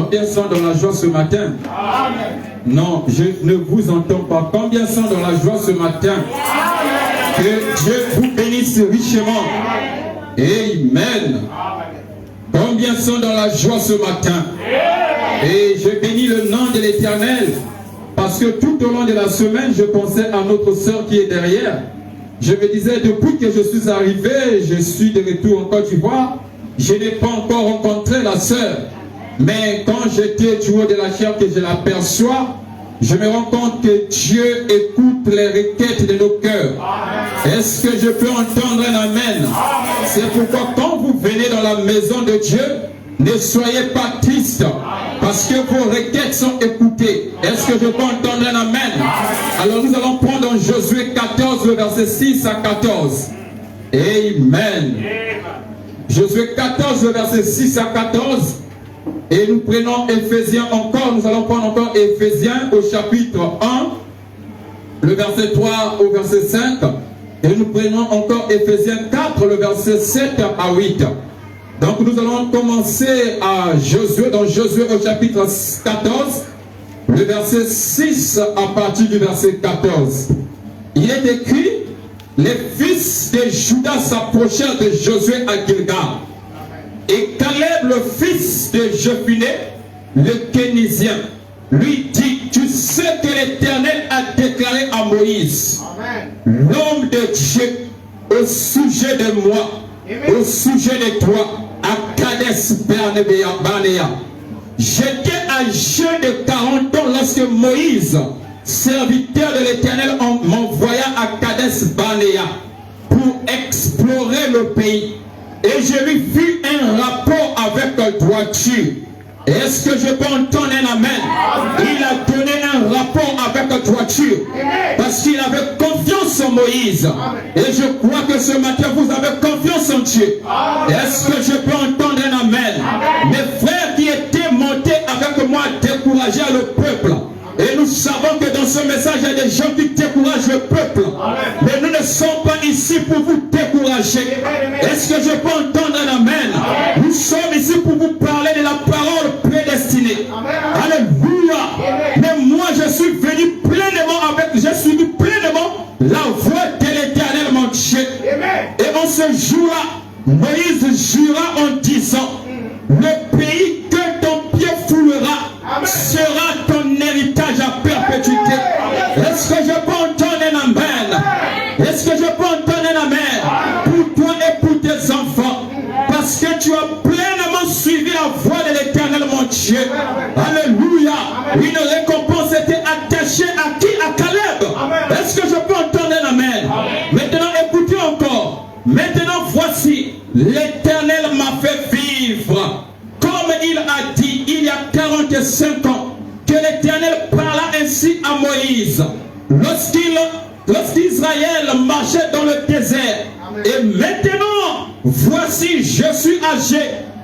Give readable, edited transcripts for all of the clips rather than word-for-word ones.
Combien sont dans la joie ce matin? Amen. Non, je ne vous entends pas. Combien sont dans la joie ce matin? Amen. Que Dieu vous bénisse richement. Amen. Combien sont dans la joie ce matin? Et je bénis le nom de l'Éternel. Parce que tout au long de la semaine, je pensais à notre sœur qui est derrière. Je me disais, depuis que je suis arrivé, je suis de retour en Côte d'Ivoire, je n'ai pas encore rencontré la sœur. Mais quand j'étais du haut de la chair, que je l'aperçois, je me rends compte que Dieu écoute les requêtes de nos cœurs. Est-ce que je peux entendre un amen? C'est pourquoi quand vous venez dans la maison de Dieu, ne soyez pas tristes, parce que vos requêtes sont écoutées. Est-ce que je peux entendre un amen? Alors nous allons prendre dans Josué 14, le verset 6 à 14. Amen. Josué 14, le verset 6 à 14. Et nous prenons Éphésiens encore, nous allons prendre encore Éphésiens au chapitre 1, le verset 3 au verset 5. Et nous prenons encore Éphésiens 4, le verset 7 à 8. Donc nous allons commencer à Josué, dans Josué au chapitre 14, le verset 6 à partir du verset 14. Il est écrit, les fils de Juda s'approchèrent de Josué à Gilgal. Et Caleb, le fils de Jephuné, le Kénésien, lui dit, tu sais que l'Éternel a déclaré à Moïse, l'homme de Dieu, au sujet de moi, au sujet de toi, à Kadesh Barnéa. J'étais âgé de 40 ans lorsque Moïse, serviteur de l'Éternel, m'envoya à Kadesh Barnéa pour explorer le pays. Et je lui fis un rapport avec droiture. Est-ce que je peux entendre un amen? Il a donné un rapport avec droiture. Parce qu'il avait confiance en Moïse. Et je crois que ce matin vous avez confiance en Dieu. Est-ce que je peux entendre un amen? Mes frères qui étaient montés avec moi décourageaient le peuple. Et nous savons que dans ce message, il y a des gens qui découragent le peuple. Mais nous ne sommes pas ici pour vous décourager. Est-ce que je peux entendre un amen? Nous sommes ici pour vous parler de la parole prédestinée. Alléluia. Mais moi, je suis venu pleinement la voix de l'Éternel, mon Dieu. Et en ce jour-là, Moïse jura en disant, le pays que ton pied foulera sera ton héritage à perpétuité. Est-ce que je peux entendre un amen? Est-ce que je peux entendre un amen? Pour toi et pour tes enfants. Parce que tu as pleinement suivi la voie de l'Éternel, mon Dieu. Alléluia. Une récompense était attachée à qui? À Caleb. Est-ce que je peux entendre un amen? Maintenant, écoutez encore. Maintenant, voici, l'Éternel m'a fait vivre. Comme il a dit il y a 45 ans, que l'Éternel parla ainsi à Moïse, lorsqu'Israël marchait dans le désert. Et maintenant, voici, je suis âgé,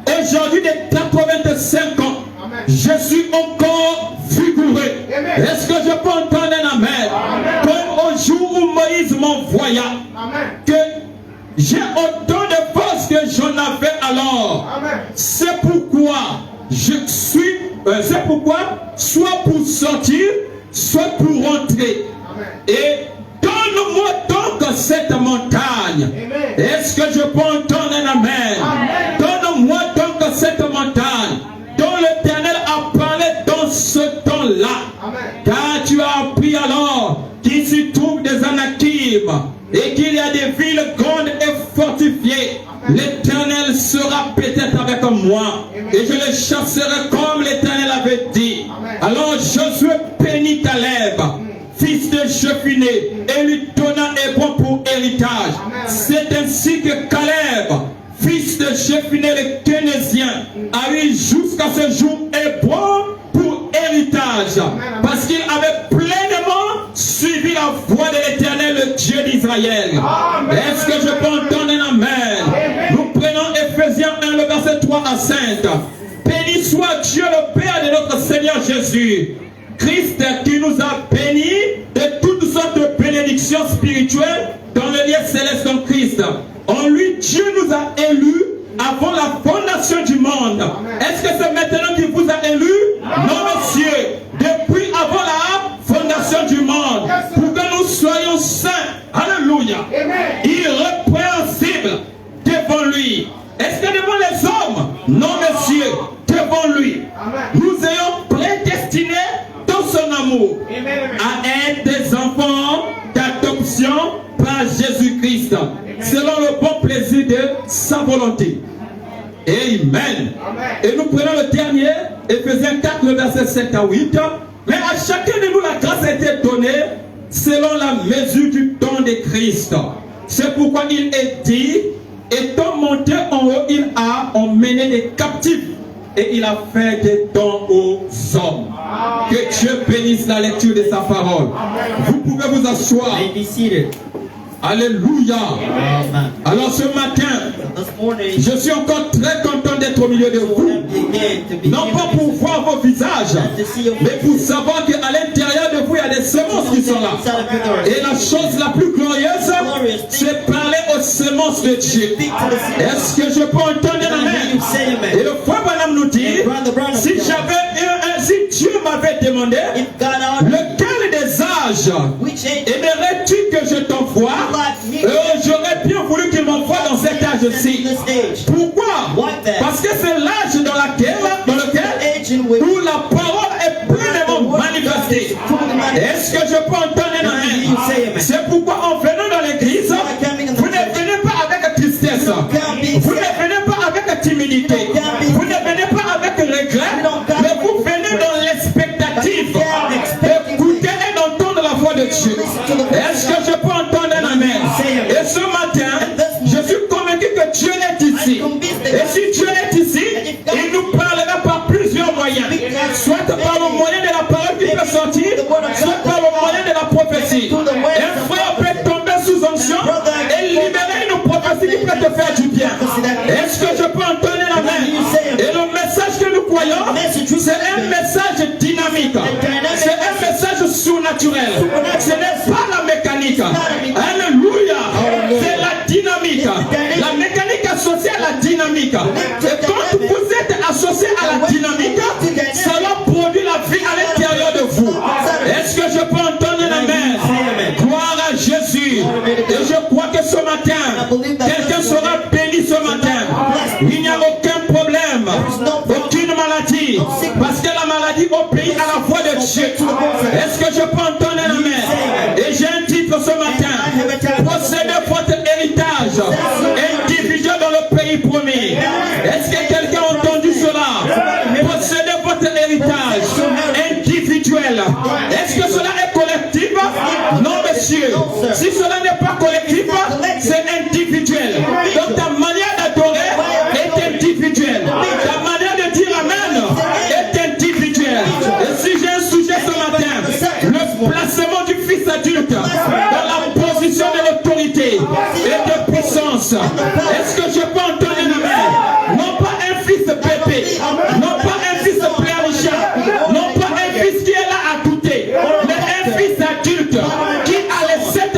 aujourd'hui de 85 ans. Je suis encore vigoureux. Est-ce que je peux entendre un amen? Comme au jour où Moïse m'envoya, que j'ai autant de force que j'en avais alors. C'est pourquoi soit pour sortir, soit pour rentrer. Et donne-moi donc cette montagne. Est-ce que je peux entendre un amen? Donne-moi donc cette montagne dont l'Éternel a parlé dans ce temps-là. Car tu as appris alors qu'il s'y trouve des Anakim et qu'il y a des villes grandes et fortifiées. L'Éternel sera peut-être avec moi et je les chasserai comme l'Éternel avait dit. Alors Josué bénit Caleb, fils de Jephuné, et lui donna Hébron pour héritage. C'est ainsi que Caleb, fils de Jephuné le Kénésien, a eu jusqu'à ce jour Hébron pour héritage, parce qu'il avait pleinement suivi la voie de l'Éternel, le Dieu d'Israël. Est-ce que je peux entendre un amen? Nous prenons Éphésiens 1, le verset 3 à 5. Béni soit Dieu le Père de notre Seigneur Jésus, Christ, qui nous a bénis de toutes sortes de bénédictions spirituelles dans le lieu céleste en Christ. En lui, Dieu nous a élus avant la fondation du monde. Est-ce que c'est maintenant qu'il vous a élus? Non, monsieur, devant lui, nous ayons prédestiné dans son amour à être des enfants d'adoption par Jésus-Christ, selon le bon plaisir de sa volonté. Amen. Et nous prenons le dernier, Éphésiens 4, le verset 7 à 8. Mais à chacun de nous, la grâce a été donnée selon la mesure du don de Christ. C'est pourquoi il est dit, étant monté en haut, il a emmené les captifs et il a fait des dons aux hommes. Que Dieu bénisse la lecture de sa parole. Vous pouvez vous asseoir. Alléluia. Alors ce matin, je suis encore très content d'être au milieu de vous. Non pas pour voir vos visages, mais pour savoir qu'à l'intérieur de vous, il y a des semences qui sont là. Et la chose la plus glorieuse, c'est parler aux semences de Dieu. Est-ce que je peux entendre un amen? Et le frère Branham nous dit, si Dieu m'avait demandé, lequel des âges aimerais-tu que je t'envoie? J'aurais bien voulu qu'il m'envoie dans cet âge-ci. Pourquoi? Parce que c'est l'âge dans lequel où la parole est pleinement manifestée. Est-ce que je peux entendre un amen? C'est pourquoi en venant dans l'église, vous ne venez pas avec tristesse, vous ne venez pas avec timidité, vous ne venez pas avec regret, mais vous venez dans l'expectative d'écouter et d'entendre la voix de Dieu. Est-ce que je peux entendre un amen? Et ce matin, je suis convaincu que Dieu est ici. Et si Dieu est ici, il nous parlera par plusieurs moyens. Soit par le moyen de la parole qui peut sortir, soit par le moyen de la prophétie. Un frère peut tomber sous onction et libérer une prophétie qui peut te faire du bien. Est-ce que je peux entendre la main? Et le message que nous croyons, c'est un message dynamique. C'est un message surnaturel. Ce n'est pas la mécanique. Alléluia. C'est la dynamique. La mécanique associée à la dynamique. Et quand vous êtes associé à la dynamique, cela produit la vie à l'intérieur de vous. Est-ce que je peux entendre la main? Gloire à Jésus. Et je crois que ce matin, quelqu'un sera béni ce matin. Il n'y a aucun problème, aucune maladie, parce que la maladie obéit à la voix de Dieu. Est-ce que je peux entendre la main? Et j'ai un titre ce matin: posséder votre héritage individuel dans le pays promis. Est-ce que quelqu'un a entendu cela? Posséder votre héritage individuel. Est-ce que cela est collectif? Non, monsieur. Si cela n'est pas collectif, c'est individuel. Donc ta manière d'adorer est individuelle. Ta manière de dire amen est individuelle. Et si j'ai un sujet ce matin, le placement du fils adulte dans la position de l'autorité et de puissance, est-ce que je peux entendre une amen? Non pas un fils bébé, non pas un fils pleurnichant, non pas un fils qui est là à douter, mais un fils adulte qui a les 7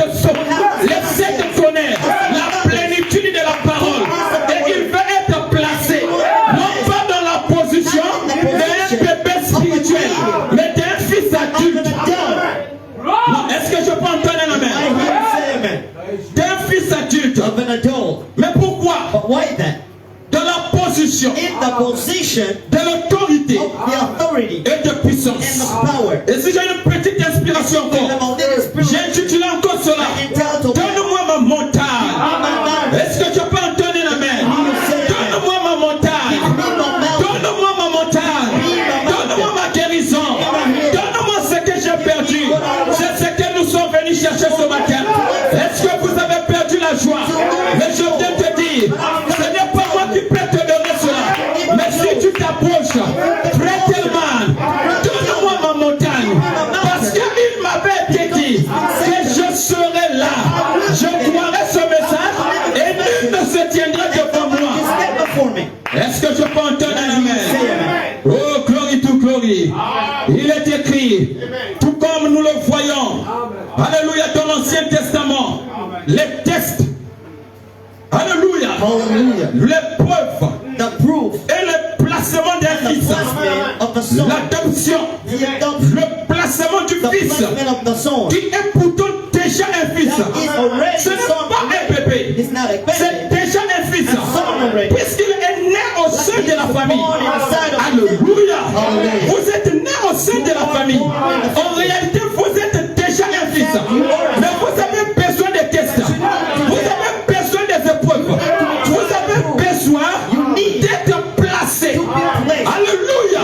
tonnerres, la plénitude de la parole, et il veut être placé, non pas dans la position d'un bébé spirituel, mais d'un fils adulte. Non, est-ce que je peux entendre un amen? D'un fils adulte. Mais pourquoi? Dans la position de l'autorité et de puissance. Et si j'ai une petite inspiration encore, j'ai intitulé encore cela: donne-moi ma montagne. Est-ce que tu peux entendre la main? Donne-moi ma montagne. Donne-moi ma montagne. Donne-moi ma guérison. Donne-moi ce que j'ai perdu. C'est ce que nous sommes venus chercher ce matin. Est-ce que vous avez perdu la joie? Mais je viens te dire, ce n'est pas moi qui peux te donner cela. Mais si tu t'approches, prête-le-man, donne-moi ma montagne. Parce qu'il m'avait été dit que je serai là. Je croirai ce message et nul ne se tiendra devant moi. Est-ce que je peux entendre la main? Oh, glory to glory. Il est écrit, tout comme nous le voyons, alléluia, dans l'Ancien Testament, les textes, alléluia, les preuves et le placement d'un fils, l'adoption, le placement du fils, qui est pourtant déjà un fils. Ce n'est pas un bébé, c'est déjà un fils, puisqu'il est né au sein de la famille. Alléluia. Vous êtes né au sein de la famille. En réalité, vous êtes déjà un fils. Mais vous avez besoin des tests. Vous avez besoin des épreuves. Vous avez besoin d'être placé. Alléluia.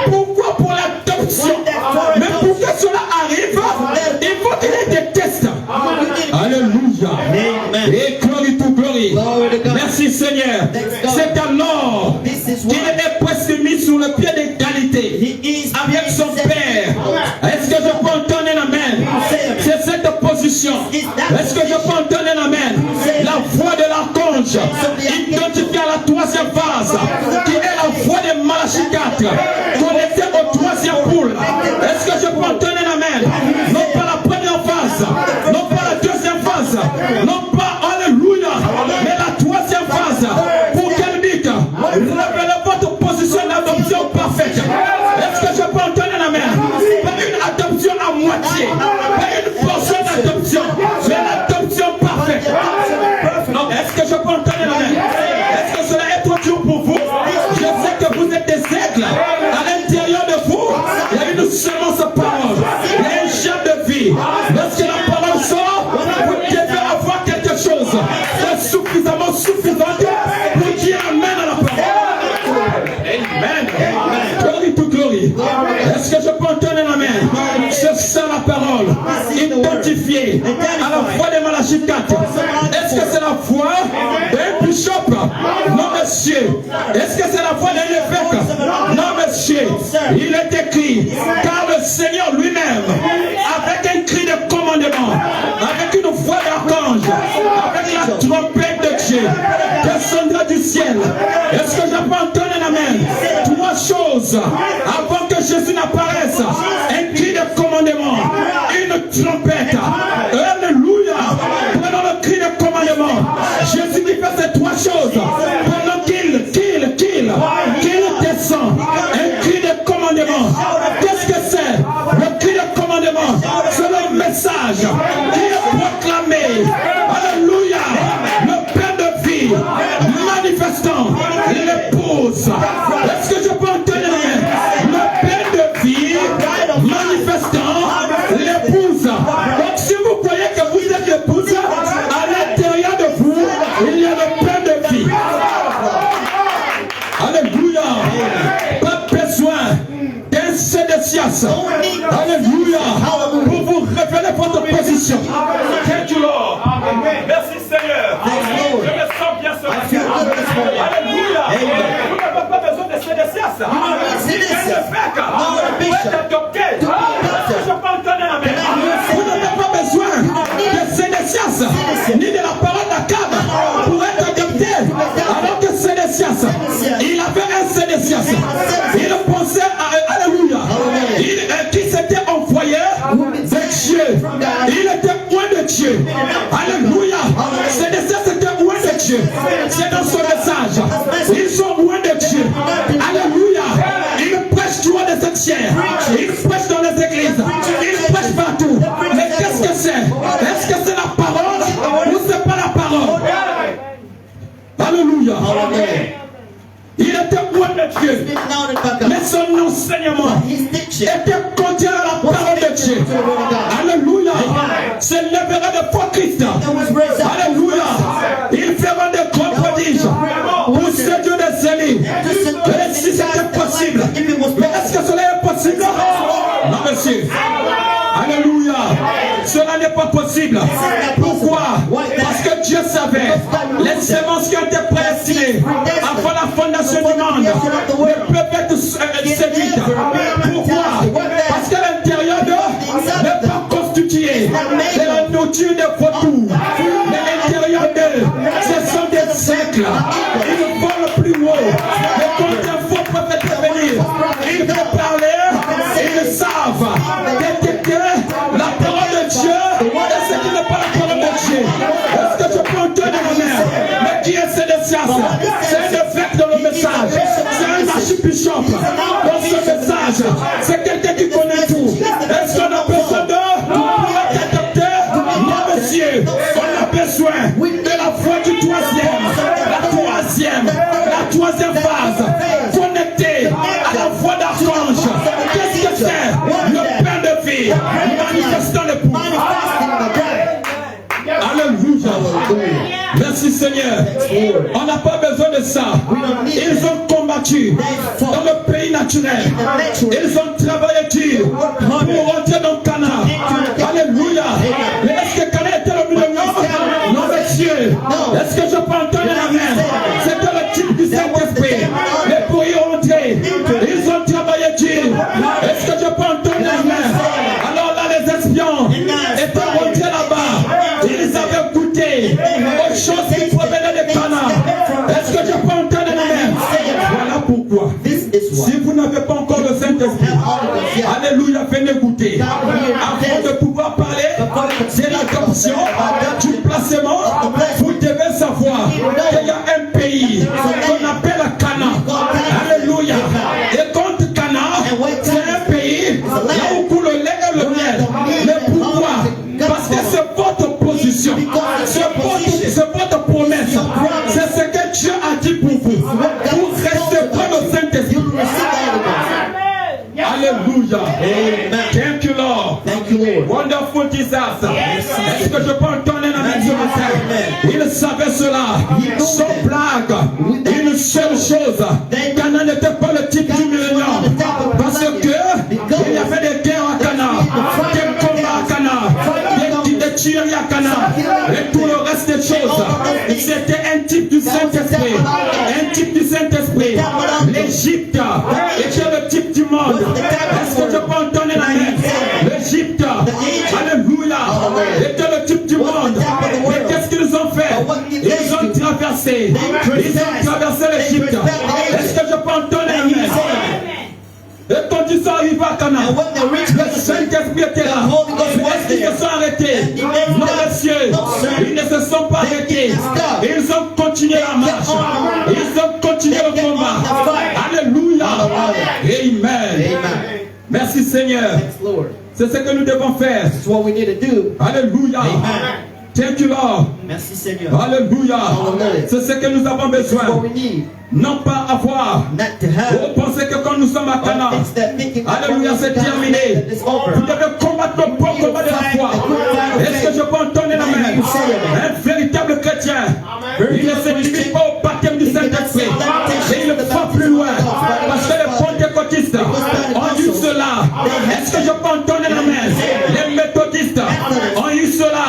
Pourquoi? Pour l'adoption. Mais pour que cela arrive, il faut qu'il y ait des tests. Alléluia. Et glory to glory. Merci Seigneur. C'est alors qu'il est presque mis sur le pied d'égalité avec son Père. Est-ce que je peux entendre un amen? C'est cette position. Est-ce que je peux entendre un amen? La voix de l'archange identifiée à la troisième phase, qui est la voix de Malachie 4, connectée au troisième poule. Est-ce que je peux entendre un amen? Non pas la première phase, non pas la deuxième phase, non pas alléluia, mais la troisième phase. Pour quel but? Révélez votre position d'adoption parfaite. Est-ce que je peux entendre un amen? Pas une adoption à moitié, pas une portion d'adoption, mais l'adoption parfaite. Non, est-ce que je peux entendre un amen? Est-ce que cela est trop dur pour vous? Je sais que vous êtes des aigles. À l'intérieur de vous, il y a une semence parole. Il y a une chair de vie. Lorsque la parole sort, vous devez avoir quelque chose de suffisamment suffisant pour dire amen à la parole. Amen. Glory to glory. Est-ce que je peux entendre un amen? C'est ça la parole. Identifiée à la voix de Malachie 4. Est-ce que c'est la voix d'un bishop? Non, monsieur. Est-ce que c'est la voix d'un évêque? Non, monsieur. Il est écrit, car le Seigneur lui-même, avec un cri de commandement, avec une voix d'archange, avec la trompette de Dieu, descendra du ciel. Est-ce que je peux entendre un amen? Trois choses avant que Jésus n'apparaisse: un cri de commandement, une trompette. Alléluia. Prenons le cri de commandement. Jésus qui fait ces trois choses pendant qu'il descend. Un cri de commandement. Qu'est-ce que c'est? Le cri de commandement, c'est le message qui est proclamé. Alléluia. Le Père de vie manifestant l'épouse. Est-ce que je peux entendre? Le Père de vie manifestant l'épouse. Donc si vous croyez que vous êtes l'épouse, à l'intérieur de vous, il y a le Père de vie. Alléluia. Pas besoin d'un sédécias. Alléluia. Pour vous révéler votre position. Thank you, Lord. Merci Seigneur. Je me sens bien ce matin. Alléluia. Vous n'avez pas besoin de sédécias. Vous êtes adopté. Je peux entendre un amen. Vous n'avez pas besoin de sédécias ni de la parole d'Akab pour être adopté. Alors que sédécias, il avait un sédécias. Il pensait à alléluia. Qui s'était envoyé de Dieu. Il était loin de Dieu. Alléluia. Sédécias était loin de Dieu. C'est dans son message. Ils sont loin de Dieu. Alléluia. Ils prêchent loin de cette chair. Ils prêchent dans les églises. Ils prêchent partout. Mais qu'est-ce que c'est? Est-ce que c'est la parole ou c'est pas la parole? Alléluia. Il était loin de Dieu. Mais son enseignement était contraire à la parole de Dieu. Alléluia. Se lèvera de faux Christ. Alléluia. Il fera de grands prodiges pour séduire des ennemis. Et si c'était possible. Mais est-ce que cela est possible? Non, monsieur. Alléluia. Cela n'est pas possible. Pourquoi? Parce que Dieu savait les semences qui ont été prédestinées avant la fondation du monde ne peuvent être séduites. Pourquoi? Parce que l'intérieur d'eux n'est pas constitué de la nourriture de vautours. Mais l'intérieur d'eux, ce sont des siècles. Ils vont le plus haut. Mais quand un faux prophète peut venir, ils vont parler, ils savent détecter la parole de Dieu et ce qui n'est pas la parole de Dieu. Est-ce que je peux entendre ma mère? Mais qui est sédécias? C'est un évêque dans le message. C'est un archibishop dans ce message. C'est quelqu'un qui connaît tout. Est-ce qu'on a besoin d'eux pour être adopté? Non, monsieur. On a besoin de la foi du troisième. La troisième phase. Merci Seigneur. On n'a pas besoin de ça. Ils ont combattu dans le pays naturel. Ils ont travaillé dur pour rentrer dans Canaan. Alléluia. Mais est-ce que Canaan était le millénaire? Non, monsieur. Est-ce que je peux entendre la main? C'était le type du Saint-Esprit. Mais pour y rentrer, ils ont travaillé dur. Est-ce que je peux entendre la main? Alors là, les espions étaient rentrés là-bas. Ils avaient goûté aux choses qui provenaient de Canaan. Est-ce que je peux entendre la main? Voilà pourquoi. Si vous n'avez pas encore le Saint-Esprit, alléluia, venez goûter. Avant de pouvoir parler de l'adoption, du placement, vous devez savoir qu'il y a un pays qu'on appelle Canaan. Alléluia. Et contre Canaan, c'est un pays là où coule le lait et le miel. Mais pourquoi? Parce que c'est votre position, c'est votre promesse, c'est ce que Dieu a dit pour vous. Vous recevrez le Saint-Esprit. Alléluia. Thank you, Lord. Thank you, Lord. Wonderful disaster. Est-ce que je peux entendre un amen ce matin? Il savait cela. Sans blague. Une seule chose. Canaan n'était pas le type du millénaire. Parce que il y avait des guerres à Canaan, des combats à Canaan, des tueries à Canaan et tout le reste des choses. C'était un type du Saint-Esprit. Un type du Saint-Esprit. L'Égypte était le type du monde. Est-ce que je peux entendre la main? L'Égypte, alléluia, était le type du monde. Mais qu'est-ce qu'ils ont fait? Ils ont traversé l'Égypte. Est-ce que je peux entendre la main? Et quand ils sont arrivés à Canaan, le Saint-Esprit était là. Mais est-ce qu'ils se sont arrêtés? Non, messieurs, ils ne se sont pas arrêtés. Ils ont continué la marche. Ils ont continué le combat. Alléluia. Amen. Merci Seigneur. C'est ce que nous devons faire. Alléluia. Thank you, Lord. Merci Seigneur. Alléluia. C'est ce que nous avons besoin. Non pas avoir. Vous pensez que quand nous sommes à Canaan, alléluia, c'est terminé. Vous devez combattre le bon combat de la foi. Est-ce que je peux entendre la main? Un véritable chrétien, il ne se limite pas au baptême du Saint-Esprit. Et il va plus loin. Parce que les pentecôtistes ont eu cela. Est-ce que je peux entendre la main? Les méthodistes ont eu cela.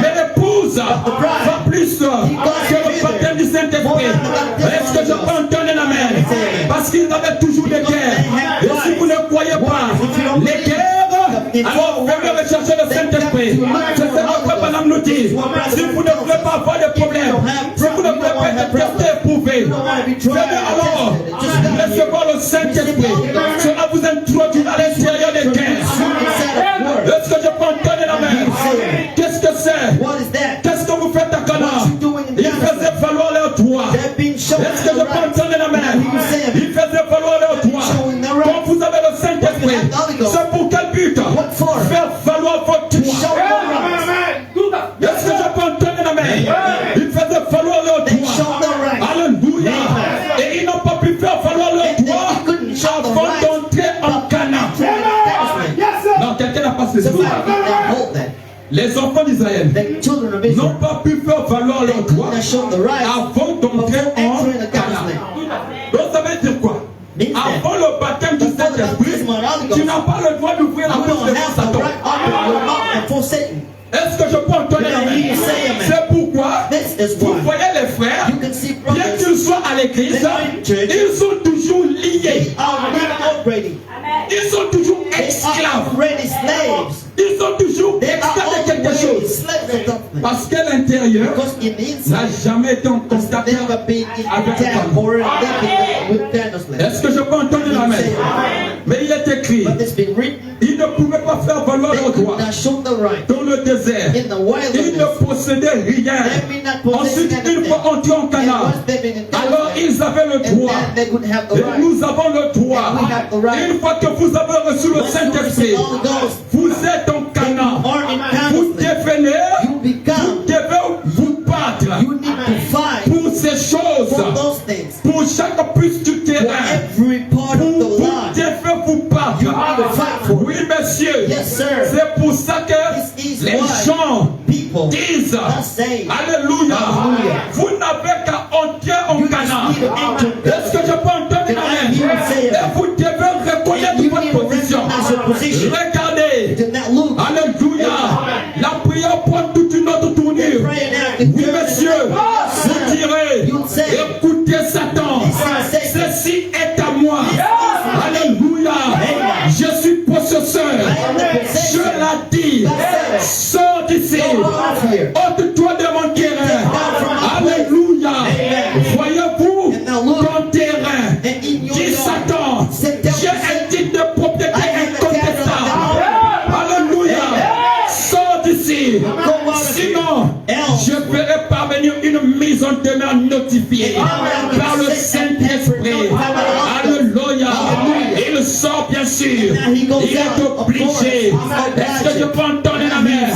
Mais l'épouse va plus que le baptême du Saint-Esprit. Est-ce que je peux entendre la main? Parce qu'ils avaient toujours des guerres. Et si vous ne croyez pas, les guerres, alors venez rechercher le Saint-Esprit. C'est ce que Papa nous dit. Si vous ne voulez pas avoir de problèmes, si vous ne voulez pas être testé, éprouvé, venez alors recevoir le Saint-Esprit. Cela vous introduit à l'intérieur des guerres. Est-ce que je peux entendre la main? Qu'est-ce que c'est? Qu'est-ce que vous faites à Canaan? Ils faisaient valoir leurs droits. Est-ce que je peux entendre la main? Ils faisaient valoir leurs droits. Quand vous avez le Saint-Esprit, c'est pour quel but? Faire valoir votre droit. Est-ce que je peux entendre la main? Ils faisaient valoir leurs droits. Alléluia. Et ils n'ont pas pu faire valoir leurs droits avant d'entrer en Canaan. Non, quelqu'un n'a pas saisi. Les enfants d'Israël n'ont pas pu faire valoir leurs droits avant d'entrer en Canaan. Donc ça veut dire quoi? Avant le baptême du Saint-Esprit, tu n'as pas le droit d'ouvrir la bouche devant Satan. Est-ce que je peux entendre la main? C'est pourquoi vous voyez les frères, bien qu'ils soient à l'église, ils sont toujours liés. Ils sont toujours esclaves. Ils sont toujours esclaves de quelque chose. Parce que l'intérieur n'a jamais été en contact avec le. Est-ce que je peux entendre la main? Mais il est écrit, ils ne pouvaient pas faire valoir leurs droits dans le désert. Ils ne possédaient rien. Ensuite, une fois entrés en Canaan, alors ils avaient le droit. Et nous avons le droit. Une fois que vous avez reçu le Saint-Esprit, vous êtes en Canaan. Vous devez vous battre pour ces choses, pour chaque puce du terrain. Vous devez vous battre. Oui, monsieur. C'est pour ça que les gens disent Alléluia, vous n'avez qu'à entrer en Canaan. Est-ce que je peux entendre une amen? Et vous devez reconnaître votre position. Regardez, Alléluia, la prière prend toute une autre tournure. Oui, monsieur, vous direz, écoutez Satan, ceci est à moi. Alléluia, je suis possesseur. Je l'ai dit, sors d'ici, ôte-toi de mon terrain. Alléluia, voyez-vous ton terrain, dit Satan, j'ai un titre de propriété incontestable. Alléluia, sors d'ici, sinon je ferai parvenir une mise en demeure notifiée par le Saint-Esprit. Alléluia. Il sort bien sûr. Il est obligé. Est-ce que je peux entendre un amen?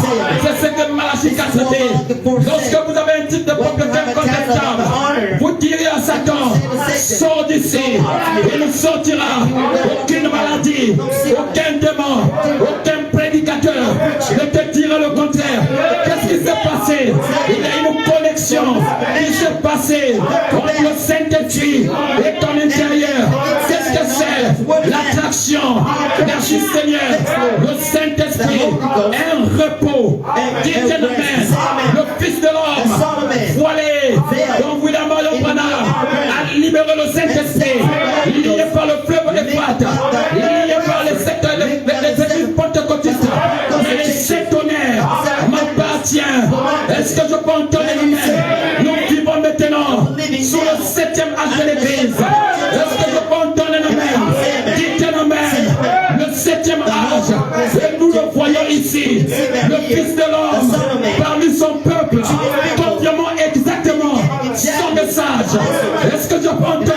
C'est ce que Malachie 4 dit. Lorsque vous avez un titre de propriété incontestable, vous direz à Satan, sors d'ici. Il ne sortira aucune maladie, aucun démon, aucun prédicateur ne te dira le contraire. Qu'est-ce qui s'est passé? Il y a une connexion qui s'est passée entre le Saint-Esprit et ton intérieur. Qu'est-ce que c'est? L'attraction. Merci Seigneur. Le Saint-Esprit est un repos. Dites Amen. Le Fils de l'homme, voilé, donc William Branham a libéré le Saint-Esprit, lié par le fleuve Euphrate, lié par les secteurs, les églises pentecôtistes. Mais les sétonnaires m'appartient. Est-ce que je peux entendre amen? Nous vivons maintenant sous le 7e âge de l'Église. Est-ce que je peux entendre amen? Dites amen. Le 7e âge. Et nous le voyons ici. Le Fils de l'homme parmi son peuple. Confirmons exactement son message. Est-ce que je peux entendre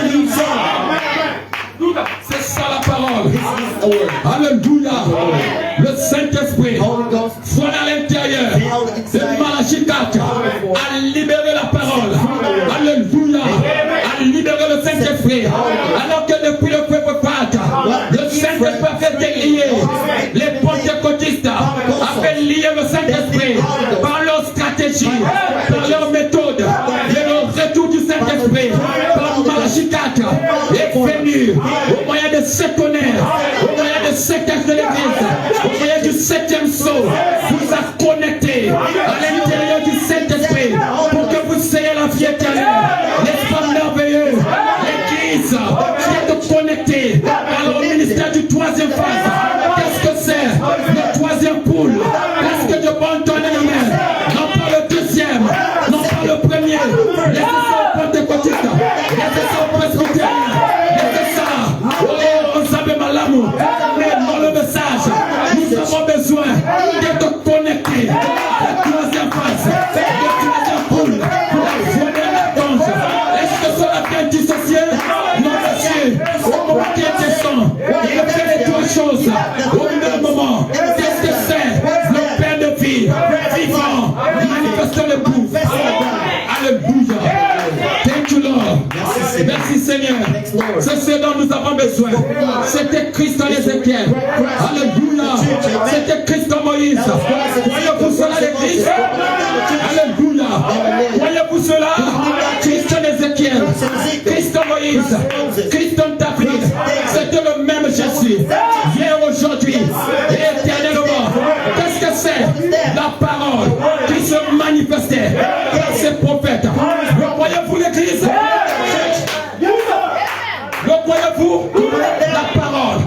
c'est ça la parole. Alléluia. Le Saint-Esprit, voilà à l'intérieur de Malachie 4, a libéré la parole. Alléluia. A libéré le Saint-Esprit. Alors que depuis le peuple Pâques, le Saint-Esprit a fait lier. Les pentecôtistes avaient lié le Saint-Esprit par leur stratégie, par leur méthode. Et le retour du Saint-Esprit par Malachie 4 est venu au moyen de 7 tonnerres, au moyen de 7 âges de l'Église, au moyen du 7e sceau, vous a connecté à l'intérieur du Saint-Esprit pour que vous soyez la vie éternelle. N'est-ce pas merveilleux? L'Église qui est connectée à le ministère du 3e phase. Qu'est-ce que c'est? Le 3e poule. Est-ce que je peux entendre amen? Non pas le 2e, non pas le 1er. Laissez ça au pentecôtiste, laissez ça au presbytérien, laissez ça. Oh, on savait mal l'amour. Mais dans le message, nous avons besoin d'être connectés à la 3e phase, la 3e poule, la journée la danse. Est-ce que cela vient dissocier? Non, monsieur. Au moment qu'il descend, il fait les 3 choses au même moment. Qu'est-ce que c'est? Le Père de vie, vivant, manifestant le bout. Alléluia. Thank you, Lord. Merci Seigneur. C'est ce dont nous avons besoin. C'était Christ en Ézéchiel. Alléluia. C'était Christ en Moïse. Voyez-vous cela l'Église? Alléluia. Voyez-vous cela? Christ en Ézéchiel. Christ en Moïse. Christ en David. C'était le même Jésus. Hier, aujourd'hui et éternellement. Qu'est-ce que c'est? La parole qui se manifestait par ses prophètes. Le voyez-vous l'Église? Le voyez-vous? La parole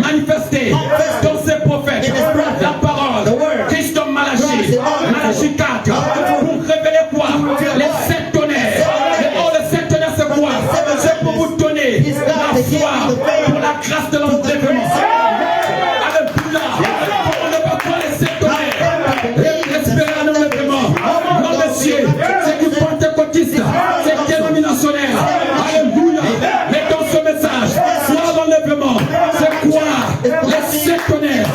manifestée dans ses prophètes. La parole. Christ en Malachie. Malachie 4. Pour révéler quoi? Les 7 tonnerres. Les 7 tonnerres c'est quoi? C'est pour vous donner la foi pour la grâce de l'enlèvement. Alléluia. On ne va pas les 7 tonnerres et espérer un enlèvement. Non monsieur, c'est du pentecôtiste, c'est dénominationnel. Alléluia. Mais dans ce message, soit l'enlèvement, c'est quoi? Les 7 tonnerres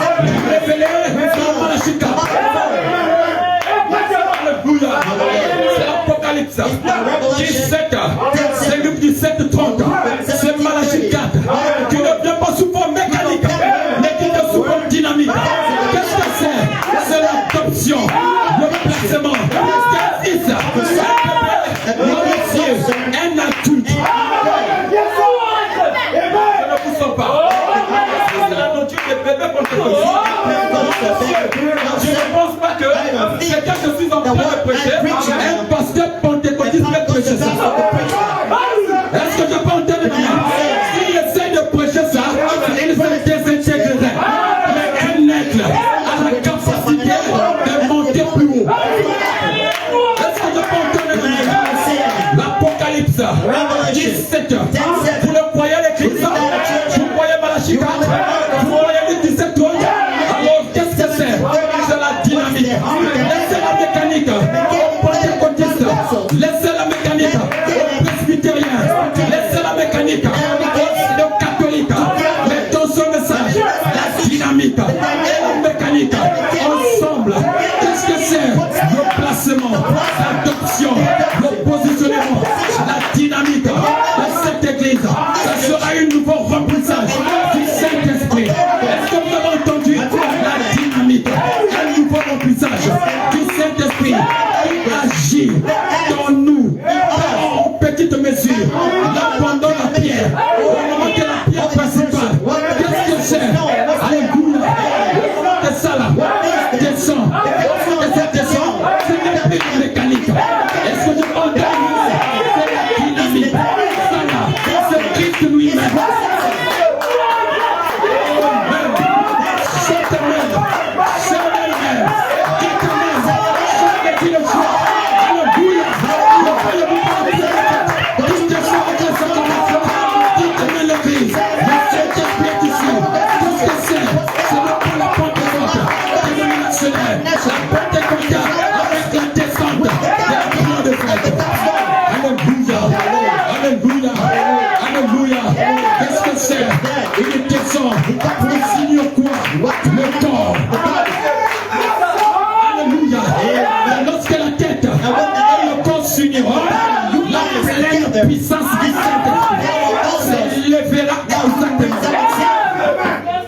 révélés par Malachie 4. Alléluia. C'est l'Apocalypse 17, c'est Luc 17, 30. C'est Malachie 4 qui ne vient pas sous forme mécanique, mais qui vient sous forme dynamique. Qu'est-ce que c'est? C'est l'adoption, le placement Je ne pense pas que c'est quand je suis en train de prêcher, un pasteur pentecôtiste peut prêcher ça. Est-ce que je peux entendre bien? S'il essaie de prêcher ça, il se désintégrerait. Mais un aigle a la capacité de monter plus haut. Est-ce que je peux entendre bien? L'Apocalypse 17. Vous le croyez l'écrit ça? Vous croyez Malachie 4? Vous croyez les 17 autres? Alors qu'est-ce que c'est? C'est la dynamique. Laissez la mécanique au pentecôtiste. Laissez la mécanique au presbytérien. Laissez la mécanique au catholique. Mettons son message. La dynamique et la mécanique ensemble. Qu'est-ce que c'est? Le placement, l'adoption, le positionnement, la dynamique de cette église. Ça sera un nouveau remplissage du Saint-Esprit. Est-ce que vous avez entendu la dynamique? Un nouveau remplissage du Saint-Esprit qui agit dans nous en petite mesure. Là, pendant la pierre, au moment que la pierre principale, qu'est-ce que c'est? Alléluia. C'est ça là. Descend. Et ça descend. Ce n'est plus la mécanique. Est-ce que je peux entendre? C'est la dynamique. Ça là. C'est Christ lui-même. Il descend pour signer quoi? Le corps. Alléluia. Lorsque la tête et le corps s'uniront, la pleine puissance du Saint-Esprit s'élèvera exactement.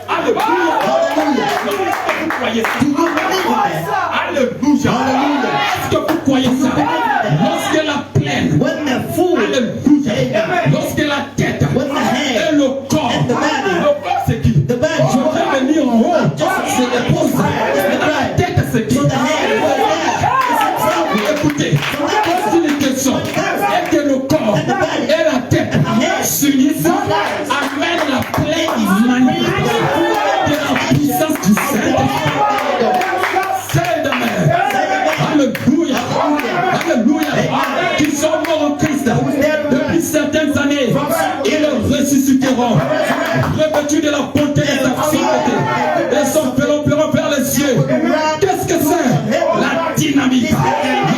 Alléluia. Vous croyez ça? Alléluia. Est-ce que vous croyez ça? Lorsque la plaine, alléluia. Lorsque la tête et le corps, c'est qui? Je vais venir en haut, c'est l'épouse. Mais dans la tête, c'est qui? Écoutez, quand il est question et que le corps et la tête s'unissent, amène la pleine manifestation de la puissance du Saint-Esprit. C'est de mer. Alléluia. Alléluia. Qui sont morts en Christ depuis certaines années, ils ressusciteront, revêtus de la bonté de sa sainteté, et s'envelopperont vers les cieux. Qu'est-ce que c'est? La dynamique,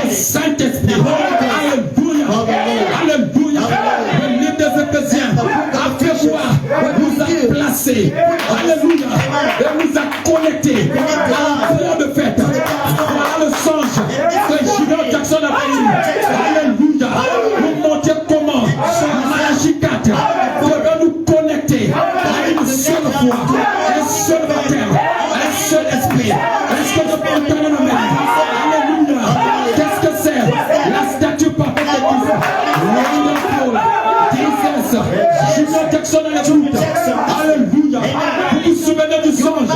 le Saint-Esprit. Alléluia. Alléluia. Le livre des Éphésiens a fait voir, nous a placés, alléluia, et nous a connectés à la fleur de fête. Voilà le songe que Julien Jackson a fait. Alléluia. Vous montrez comment Malachie 4 devait nous connecter à une seule foi, un seul baptême, un seul esprit. Est-ce que je peux entendre le même? Alléluia. Qu'est-ce que c'est? La statue parfaite de Christ. Wonderful. Jesus. Julien Jackson à l'écoute. Alléluia. Vous vous souvenez du songe?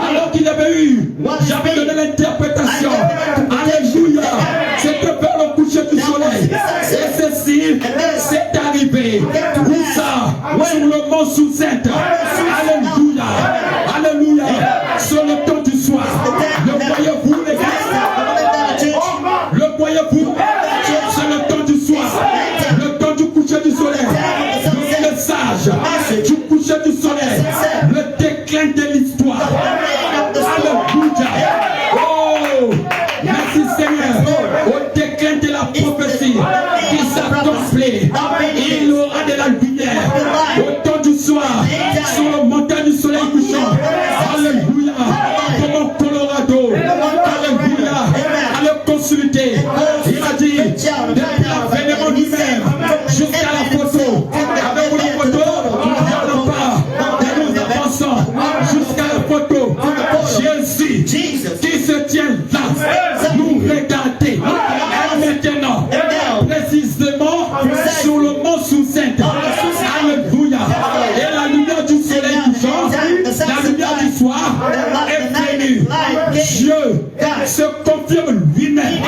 Alors qu'il avait eu, j'avais donné l'interprétation. Alléluia. C'était vers le coucher du soleil. Et ceci, c'est arrivé. Où ça? Sur le mont Suzette. Alléluia. Alléluia. Sur le temps du soir. Le voyez-vous, les gars? Le voyez-vous? C'est le temps du soir. Le temps du coucher du soleil. Le message du coucher du soleil. Le déclin de l'histoire. Alléluia. Oh, merci Seigneur. Au déclin de la prophétie qui s'accomplit, il aura de la lumière. Au temps du soir, sur le montagne du soleil couchant. Alléluia. Comme au Colorado. Alléluia. Allez consulter. Il a dit, depuis l'avènement lui-même jusqu'à la photo. Avec la photo, il n'y en a pas. se confirme lui-même.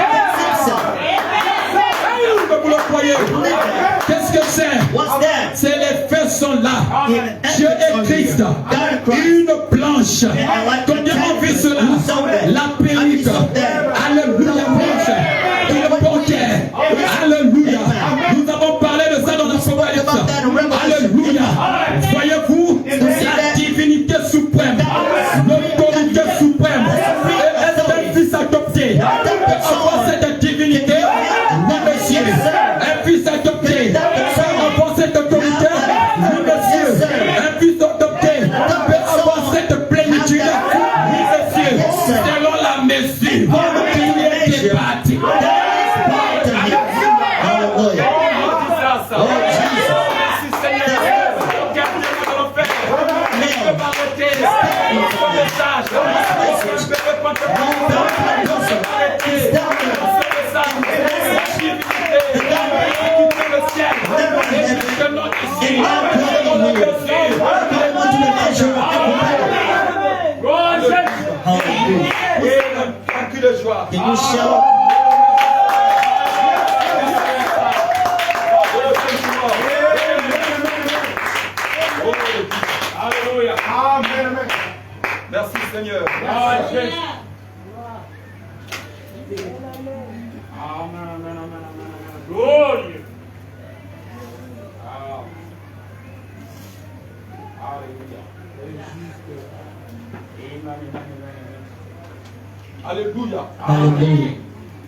Vous le croyez? Qu'est-ce que c'est? C'est les faits sont là. Dieu est Christ. Une planche. Combien on fait cela? La perruque. Alléluia. Il portait. Alléluia. Nous avons parlé de ça dans l'Apocalypse. Alléluia. Voyez-vous la divinité suprême, l'autorité suprême. Est-ce qu'un fils adopté peut avoir cette divinité? Oui, monsieur. Un fils adopté peut avoir cette autorité? Oui, monsieur. Un fils adopté peut avoir cette plénitude? Oui, monsieur. Selon la mesure qui lui est débattue. Can you shout? Alléluia. Amen. Merci Seigneur. Amen. Gloire. Alléluia. Hallelujah.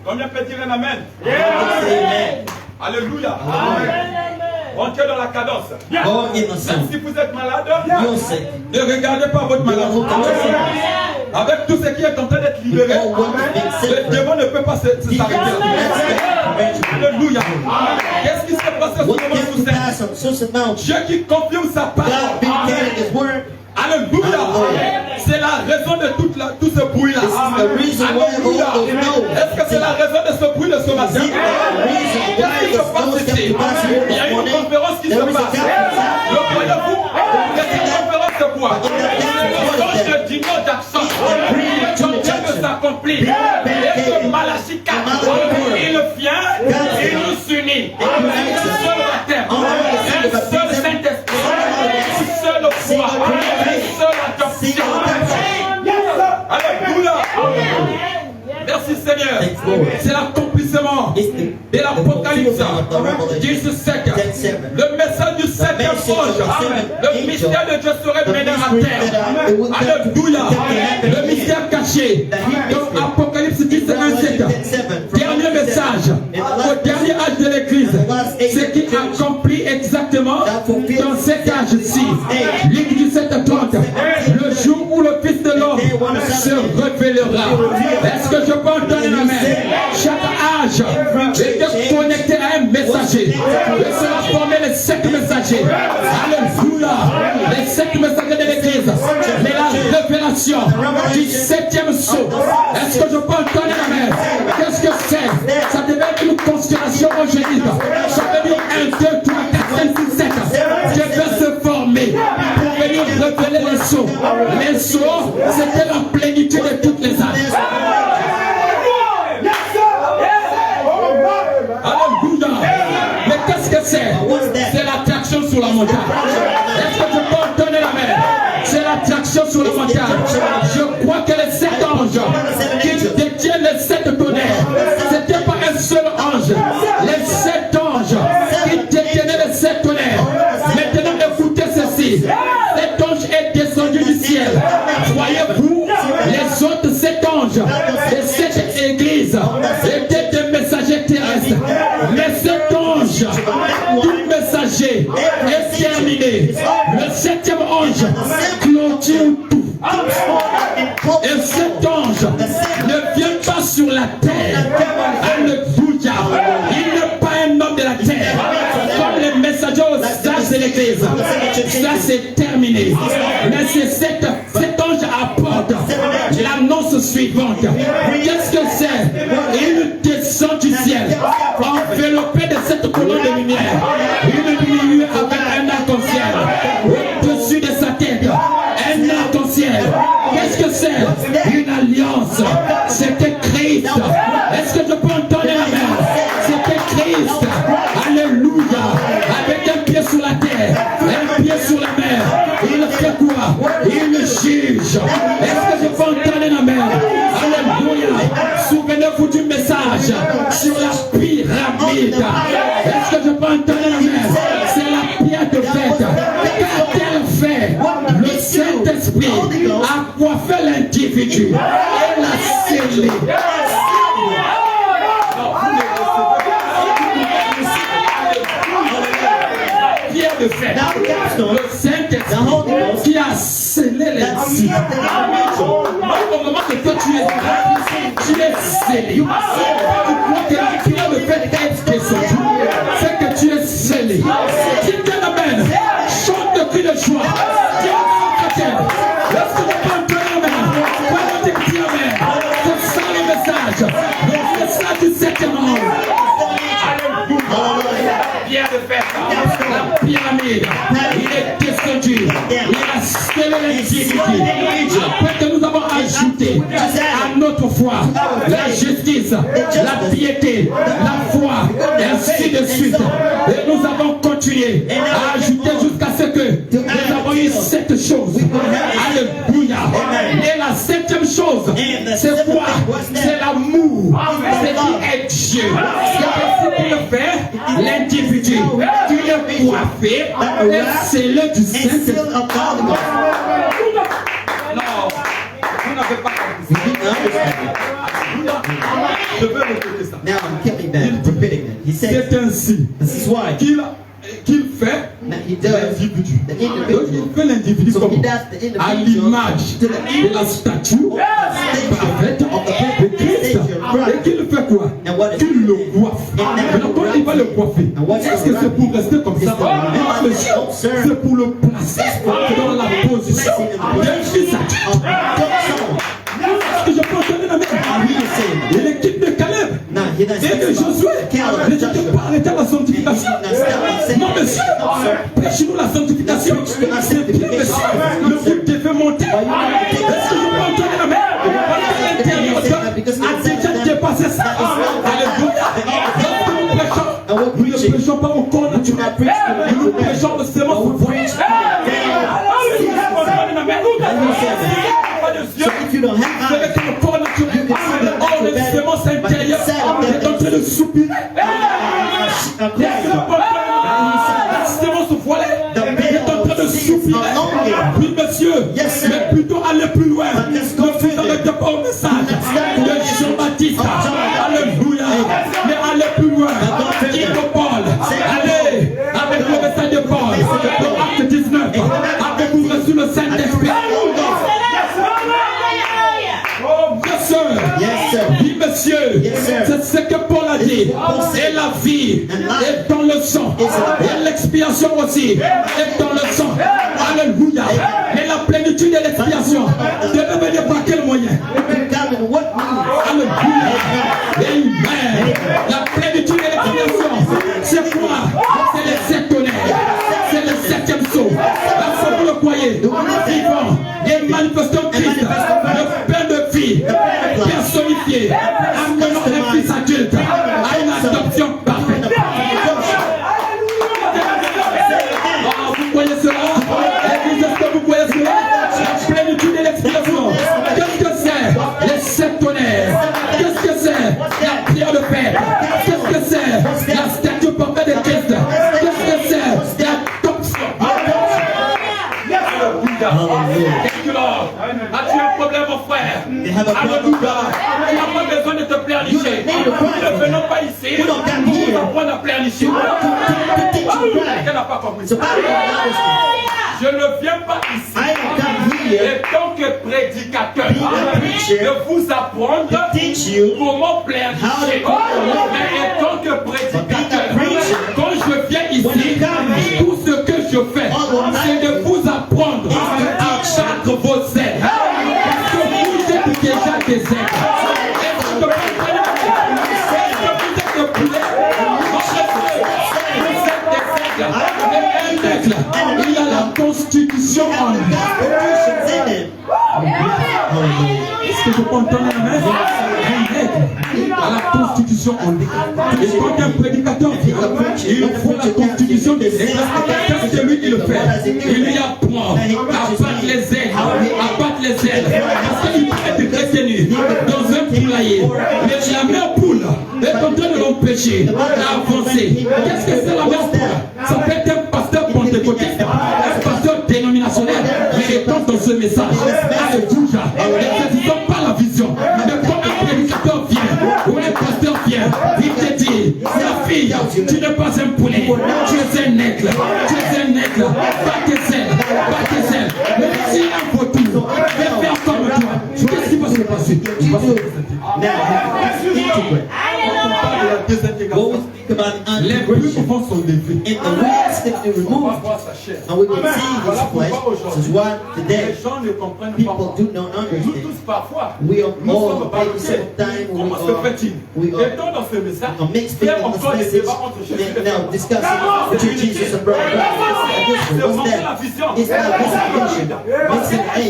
Combien peut dire un amen? Amen. Alléluia. Amen. Rentrez dans la cadence. Go in the Même sun. si vous êtes malade, You're sick. Ne regardez pas votre Don't maladie. look at your sickness. Avec tout ce qui est en train d'être libéré, All what is being le set free. démon ne peut pas s'arrêter. Alléluia. Qu'est-ce qui s'est passé sur What le came to mont pass on Susan Mountain? Dieu qui confirme sa God parole. vindicated His word. Alléluia. C'est la raison de tout ce bruit-là. This is the reason why Alléluia. all those know. Est-ce que c'est la raison de ce bruit de ce Is matin? it the reason Qu'est-ce why qui se passe those ici? came to pass here Il y a this une morning? conférence qui se There is a passe. conference. Le voyez-vous? Qu'est-ce que la conférence se voit? Le songe de Dino Jackson est en train de s'accomplir. Et que Malachi 4, il vient, il nous unit. Un seul baptême, un seul Saint-Esprit, une seule foi, une seule adoption. Alléluia. Merci Seigneur. C'est l'accomplissement de l'Apocalypse 17. Le message du septième ange. Le mystère de Dieu serait mené à terre. Alléluia. Le mystère caché. Donc Apocalypse 17. Dernier message au dernier âge de l'Église. Ce qui accomplit exactement dans cet âge-ci. Luc 17:30. Le jour où le Fils de l'homme se révélera. Est-ce que je peux entendre la main? Chaque âge est connecté à un messager. Et cela formait les 7 messagers. Alléluia. Les 7 messagers de l'Église. Mais la révélation du 7e sceau. Est-ce que je peux entendre la main? Qu'est-ce que c'est? Ça devait être une constellation angélique. Ça veut dire 1, 2, 3, 4, 5, 6, 7. Dieu veut se former pour venir révéler les sceaux. Les sceaux, c'était la plénitude de toutes les âges. Alléluia. Mais qu'est-ce que c'est? C'est l'attraction sur la montagne. Est-ce que je peux donner la main? C'est l'attraction sur la montagne. Je crois que les 7 anges qui détiennent les 7 tonnerres, c'était pas un seul ange. Les 7 anges qui détenaient les 7 tonnerres. Maintenant, écoutez ceci. Cet ange est descendu du ciel. Voyez-vous, les autres 7 anges de cette église étaient des messagers terrestres. Mais cet ange, tout messager, est terminé. Le 7e ange clôture tout. Et cet ange ne vient pas sur la terre. Alléluia. Il n'est pas un homme de la terre. Comme les messagers aux âges de l'église. Ça c'est terminé. Mais c'est cet ange apporte l'annonce suivante. Qu'est-ce que c'est? Il descend du ciel, enveloppé de cette colonne de lumière. Une lumière avec un arc-en-ciel au-dessus de sa tête. Un arc-en-ciel. Qu'est-ce que c'est? Une alliance. C'était Il fait quoi? Il juge. Est-ce que je peux entendre la mer? Alléluia. Souvenez-vous du message sur la pyramide. Est-ce que je peux entendre la mer? C'est la pierre de fête. Qu'a-t-elle fait? Le Saint-Esprit a coiffé l'individu et l'a scellé. Pierre de fête. Le Saint-Esprit qui a scellé l'individu. Au moment que toi tu es scellé. Tu crois que la pierre de fête est descendue. C'est que tu es scellé. Qui te l'amène? Chante de cri de joie. Est-ce que tu peux entendre la main? Pendant que tu amènes, c'est ça le message. Le message du septième ange. Pierre de fête, la pyramide, il est descendu, il a scellé l'individu. Après que nous avons ajouté à notre foi la justice, la piété, la foi, et ainsi de suite. Et nous avons continué à ajouter jusqu'à ce que nous avons eu cette chose. Alléluia. Et la septième chose, c'est quoi? C'est l'amour. C'est qui est Dieu. C'est pour le faire, l'individu qui est coiffé et c'est le du Saint-Esprit. Non, vous n'avez pas compris. Je veux répéter ça. Now I'm killing that, repeating that. He said, C'est ainsi this is why qu'il fait he does l'individu. the Donc individual. il fait l'individu So comme he does the à individual l'image to the de la statue parfaite de Christ. Et qu'il fait quoi? Qu'il le coiffe. Maintenant, quand il va le coiffer, est-ce que c'est pour rester comme ça? Non, monsieur, c'est pour le placer dans la position d'un statue. Est-ce que je peux entendre la main? Et l'équipe de Caleb et de Josué n'étaient pas arrêtés à la sanctification. Non, monsieur, prêchez-nous la sanctification. C'est bien, monsieur. Le but te fait monter. Est-ce que je peux entendre la main? L'intérieur a déjà dépassé ça. Alléluia. Nous ne prêchons pas au corps naturel. Nous prêchons le sément au point. So if you don't have eyes, Avec le corps naturel, or le sémence intérieure est en train de soupirer. La sémence voilée est en train de soupirer. Oui, monsieur, mais plutôt aller plus loin. Nous faisons le départ au message de Jean-Baptiste. Alléluia. Mais aller plus loin. Dit de Paul. Allez, avec le message de Paul. Acte 19. Avez-vous reçu le Saint-Esprit? yes, sir. Oui, monsieur, Yes, sir. c'est ce que Paul a dit. Et la vie est dans le sang. Et l'expiation aussi est dans le sang. Alléluia. Et la plénitude de l'expiation devait venir par quel moyen? God, in what means? Alléluia. Amen. La plénitude de l'expiation, c'est quoi? C'est les sept tonnerres. C'est le septième saut. Parce que vous le croyez, vivant et manifestant Christ, le pain de vie personnifié, amenant un fils adulte à une adoption parfaite. Oh, vous croyez cela? Église, est-ce que vous croyez cela? La plénitude de l'expiation. Qu'est-ce que c'est? Les sept tonnerres. Qu'est-ce que c'est? La pierre de fête. Qu'est-ce que c'est? La statue parfaite de Christ. Qu'est-ce que c'est? L'adoption. As-tu un problème, mon frère? Alléluia. Tu n'as pas besoin de te pleurnicher. Nous ne venons pas ici pour apprendre à pleurnicher. Quelqu'un n'a pas compris. Je ne viens pas ici en tant que prédicateur de vous apprendre comment pleurnicher. Mais en tant que prédicateur, quand je viens ici, tout ce que je fais, c'est de vous apprendre à battre vos ailes. Parce que vous êtes déjà des ailes. Est-ce que vous êtes des poulets? Vous êtes des aigles. Mais un aigle, il a la constitution en lui. Est-ce que je peux entendre la main? Un aigle a la constitution en lui. Et quand un prédicateur vient, il faut la constitution des aigles. Qu'est-ce que lui il fait? Il lui apprend empêcher d'avancer. Qu'est-ce que c'est la messe? Ça peut être un pasteur pentecôtiste, un pasteur dénominationnel, mais étant dans ce message, alléluia, ne saisissons pas la vision. Mais quand un prédicateur vient, ou un pasteur vient, il te dit, ma fille, tu n'es pas un poulet, tu es un aigle, pas tes ailes, mais si un vautour, fais faire comme toi, qu'est-ce qui va se passer? Les plus profonds sont levés. And the weeds that you remove, and we will see this flesh. This is why today people do not understand. We are all maybe sometimes we are mixed in this message and now discussing between Jesus and brother. What's that? It's not this vision. It's an aim.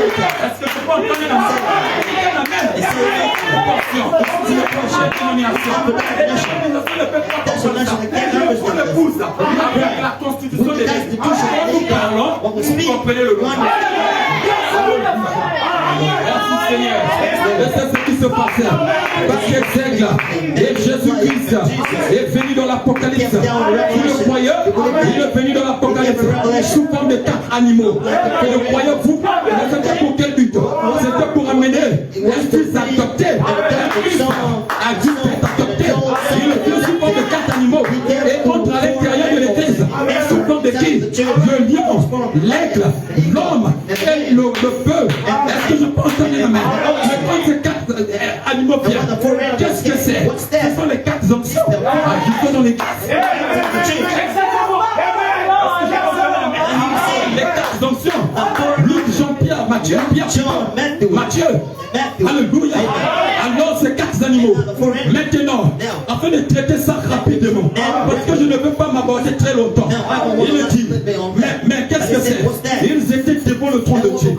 Because est-ce que tu peux entendre la constitution de vous comprenez le loi. Merci Seigneur. Et c'est ce qui se passe. Parce que Zègle et Jésus-Christ est venu dans l'Apocalypse. Vous le croyez? Il est venu dans l'Apocalypse sous forme de 4 animaux. Et le croyez-vous? C'était pour quel but? C'était pour amener un fils adopté. Un fils adopté. Il est venu sous forme de 4 animaux. Et entre à l'intérieur de l'église, sous forme de qui? Le lion, l'aigle, l'homme et le feu. Est-ce que je peux entendre la main? Mais quand ces 4 animaux viennent, qu'est-ce que c'est? Ce sont les 4 onctions. Juste dans l'église. Les 4 onctions. Luc, Jean-Pierre, Matthieu, Matthieu. Alléluia. Alors ces 4 animaux. Maintenant, afin de traiter ça rapidement, parce que je ne veux pas m'aborder très longtemps, il dit, mais qu'est-ce que c'est? Ils étaient devant le trône de Dieu et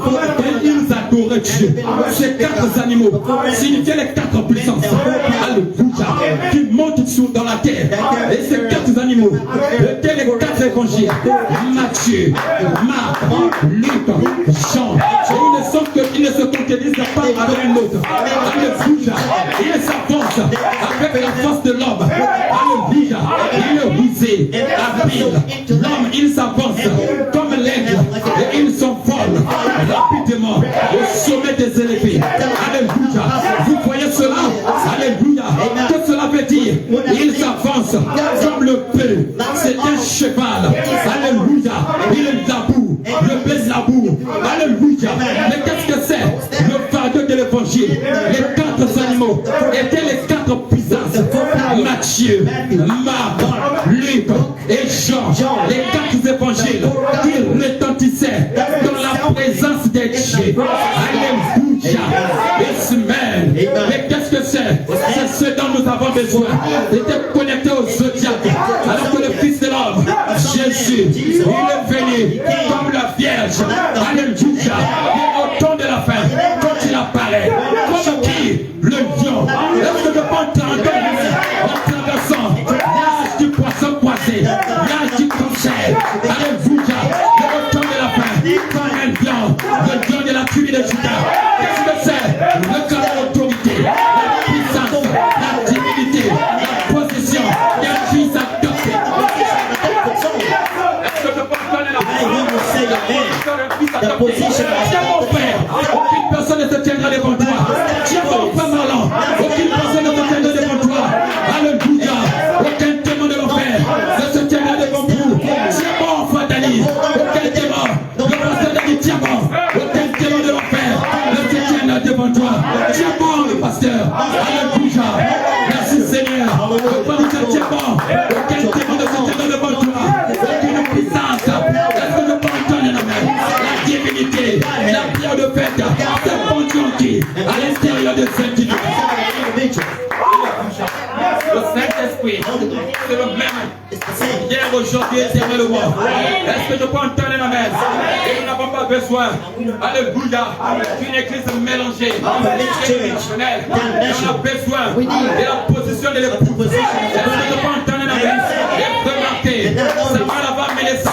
ils adoraient Dieu. Ces 4 animaux signifiaient les 4 puissances. Alléluia. Qui montent dans la terre. Et ces 4 animaux étaient les 4 évangiles. Matthieu, Marc, Luc, Jean. Et ils ne se contredisent pas avec une autre. Alléluia. Ils s'avancent avec la force de l'homme. Alléluia. Il est rusé, habile. L'homme, il s'avance comme l'aigle. Et il s'envole rapidement au sommet des élevés. Alléluia. Vous voyez cela? Alléluia. Que cela veut dire? Il s'avance comme le feu. C'est un cheval. Alléluia. Il est debout. Le baisse la boue. Alléluia. Mais qu'est-ce que c'est? Le fardeau de l'évangile. Les 4 animaux étaient les 4 puissances. Matthieu, Marc, Luc et Jean. Les 4 évangiles qui retentissaient dans la présence de Dieu. Alléluia. Mais qu'est-ce que c'est? C'est ce dont nous avons besoin. D'être connectés au zodiaque. Alors que le Fils de l'homme, Jésus, il est venu comme la Vierge. Alléluia. Et au temps de la fin, quand il apparaît, comme qui? Le lion. Est-ce que je peux entendre en traversant l'âge du poisson croisé, l'âge du cancer? Alléluia. Et au temps de la fin, comme un lion, le lion de la tribu de Juda. Qu'est-ce que c'est? Le cas de l'autorité, la puissance, la divinité, la position, la fils adopté. Est-ce que je peux entendre la mon frère, aucune personne ne se tiendra devant toi. Tu es mon frère Marlon, aucune personne ne se tiendra devant toi. Alléluia. Aucun témoin de l'enfer ne se tiendra devant vous. Tu es mort, frère Dani. Aucun témoin. Le pasteur Dani, tu es mort. Aucun témoin de l'enfer ne se tiendra devant toi. Tu es mort, le pasteur. Alléluia. Merci Seigneur. Le pasteur, tu es mort. Aucun témoin ne se tiendra devant toi. Aucune puissance. Est-ce que je peux entendre la main? La divinité, la pierre de fête, c'est bon Dieu qui, à l'intérieur de cette unité. Le Saint-Esprit, c'est le même. Hier, aujourd'hui, éternellement. Est-ce que je peux entendre la main? Et nous n'avons pas besoin, alléluia, d'une église mélangée, internationale. On a besoin de la position de l'époux. Est-ce que je peux entendre la main? Et remarquez, c'est mal avant Mélissa.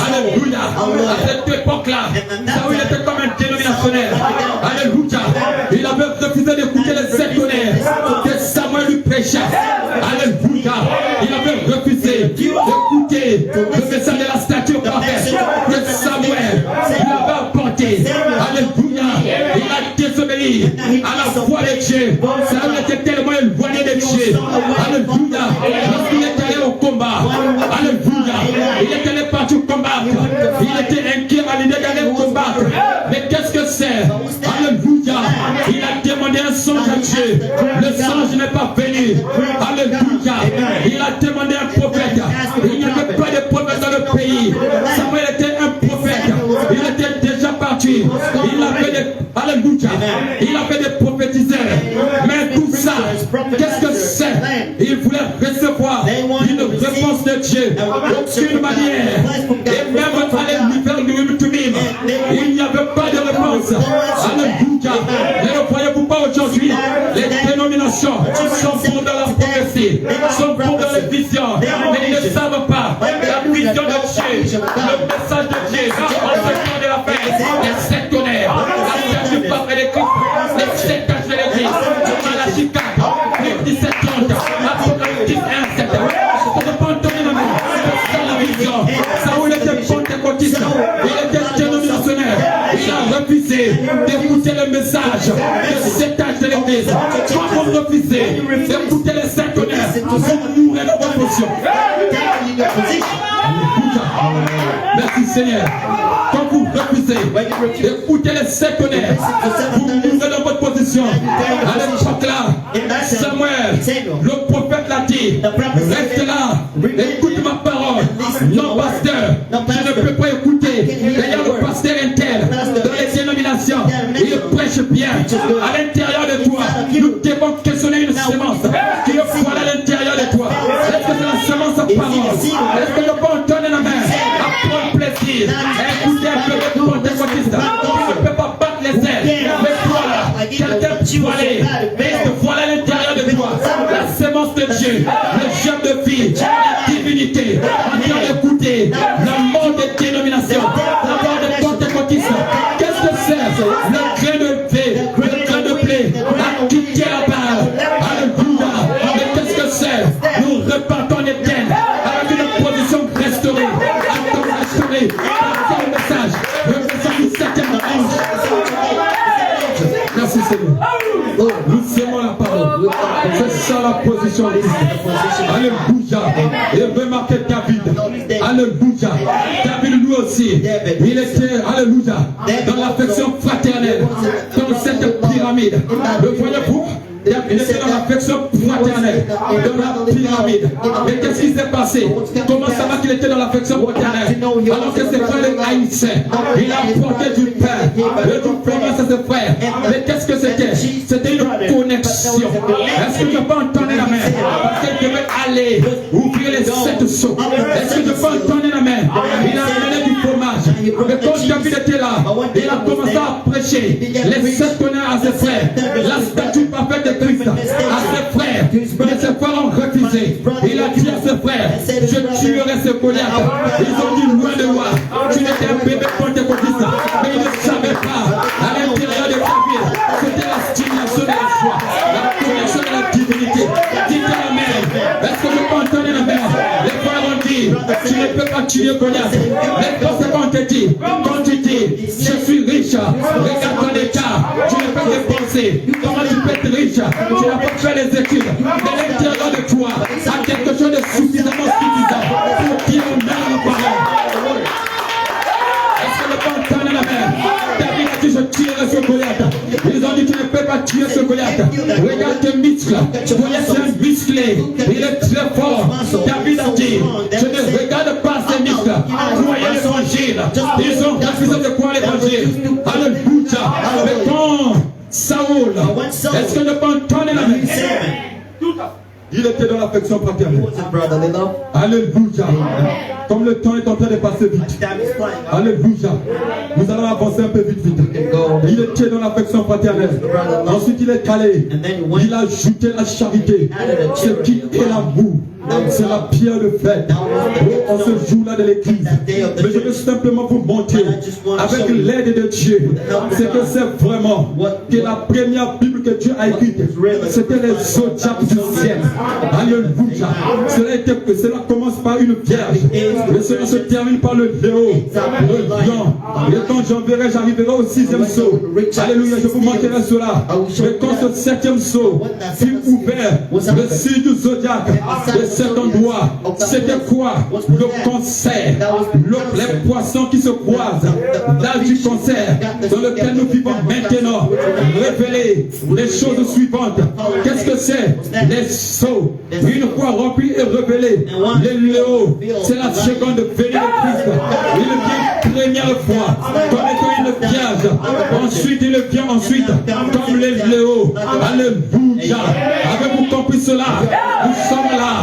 Alléluia. À cette époque-là, Saül le message de la stature parfaite que Samuel lui avait apporté. Alléluia. Il a désobéi à la voix de Dieu. Samuel était tellement éloigné de Dieu. Alléluia. Lorsqu'il est allé au combat, alléluia, il est allé partir combattre. Il était inquiet à l'idée d'aller combattre. Mais qu'est-ce que c'est? Alléluia. Il a demandé un songe à Dieu. Le songe n'est pas venu. Alléluia. Il a demandé un prophète. Il n'y avait pas de prophète dans le pays. Samuel était un prophète. Il était déjà parti. Il avait des, alléluia, il avait des prophétiseurs. Mais tout ça, qu'est-ce que c'est? Il voulait recevoir une réponse de Dieu d'aucune manière. Et même aller lui faire lui-même, il n'y avait pas de réponse. Alléluia. Et ne voyez-vous pas aujourd'hui, les dénominations sont pour dans la prophétie, sont pour dans les visions, mais ils ne savent pas la vision de Dieu, le message de Dieu, en secteur de la paix, les sectionnaires, la church du pape et les Christ, les sectages de l'église, Malachi 4, 17, 30, Apocalypse 10, 1, 7. On ne peut pas entendre la main, c'est ça la vision. Saoul était pentecôtiste, il était dénominationnaire, il a refusé d'écouter le message des sectages de l'église. Quand vous refusez d'écouter les sectionnaires, vous mourrez dans votre position. Merci Seigneur. Quand vous refusez d'écouter les sectionnaires, vous mourrez dans votre position. À l'époque là, Samuel, le prophète l'a dit, reste là, écoute ma parole. Non pasteur, je ne peux pas écouter. D'ailleurs le pasteur intel dans les dénominations, il prêche bien. À l'intérieur de toi, nous devons questionner une semence qui est folle à l'intérieur de toi. Est-ce que c'est la semence à parole? Est-ce que je peux entendre la main à prendre plaisir? Écoutez un peu de pentecôtiste. Tu ne peux pas battre les ailes. Mais voilà, quelqu'un voilé, mais il te voile à l'intérieur de toi. La semence de Dieu, le germe de vie, la divinité. En train d'écouter la mort des dénominations, la mort des pentecôtistes. Qu'est-ce que c'est? Le grain de vie, le grain de blé, a quitté la barre. Alléluia. Mais qu'est-ce que c'est? Nous repartons l'éternel avec une position restaurée. Restaurée. Par le message du septième ange. Merci Seigneur. Nous aimons la parole. C'est ça la position. Alléluia. Et remarquez David. Alléluia. David lui aussi. Il était, alléluia, dans l'affection fraternelle. Dans cette pyramide. Le voyez-vous? Il était dans l'affection fraternelle, dans la pyramide. Mais qu'est-ce qui s'est passé? Comment ça va qu'il était dans l'affection fraternelle alors que ses frères les haïssaient? Il a apporté du pain et du promesse à ses frères. Mais qu'est-ce que c'était? C'était une connexion. Est-ce que je peux entendre la main? Parce qu'elle devait aller ouvrir les 7 seaux. Est-ce que je peux entendre la main? Il a amené du fromage. Mais quand David était là, il a commencé à prêcher les 7 honneurs à ses frères. La statue parfaite de Christ à ses frères, mais ses frères ont refusé. Il a dit à ses frères, je tuerai ce Goliath. Ils ont dit loin de moi, tu n'étais un bébé pentecôtiste, mais ils ne savaient pas. À l'intérieur de David, c'était la stimulation de la foi, la connexion de la divinité. Dites à la mère, est-ce que je peux entendre la mère? Les frères ont dit, tu ne peux pas tuer Goliath. Les conséquences te disent, quand tu dis, je suis riche, regarde ton état, tu ne peux dépenser. Comment tu peux être riche? Tu n'as pas fait les études, mais l'intérieur de toi a quelque chose de suffisamment suffisant pour dire on a la parole. Est-ce que le pas entendre la mer? David a dit je tuerai ce Goliath. Ils ont dit tu ne peux pas tuer ce Goliath. Regarde tes muscles. Goliath est un musclé. Il est très fort. David a dit je ne regarde pas ses muscles. Croyez l'évangile. Ils ont refusé de croire l'évangile. Alléluia. Mais quand Saoul, est-ce que je peux entendre la main? Il était dans l'affection fraternelle. Alléluia. Comme le temps est en train de passer vite. Alléluia. Nous allons avancer un peu vite. Il était dans l'affection fraternelle. Ensuite il est allé. Il a ajouté la charité. Ce qui est l'amour. c'est la pierre de fête. Oh, en ce jour-là de l'église. Mais je veux simplement vous montrer, avec l'aide de Dieu, c'est que c'est vraiment que la première Bible que Dieu a écrite, c'était les zodiacs du ciel. Alléluia. Cela commence par une vierge, et cela se termine par le léo, le lion. Et quand j'arriverai au 6e sceau, alléluia, je vous montrerai cela. Mais quand ce 7e sceau fut ouvert, le signe du zodiac, de cet endroit, c'était quoi? Le concert, les poissons qui se croisent, l'âge du concert dans lequel nous vivons maintenant, révéler les choses suivantes. Qu'est-ce que c'est? Les sceaux, une fois remplis et révélés. Les léos, c'est la seconde venue de Christ. Il vient première fois comme étant une vierge. Ensuite, il vient ensuite comme les léos. Alléluia. Avez-vous compris cela? Nous sommes là.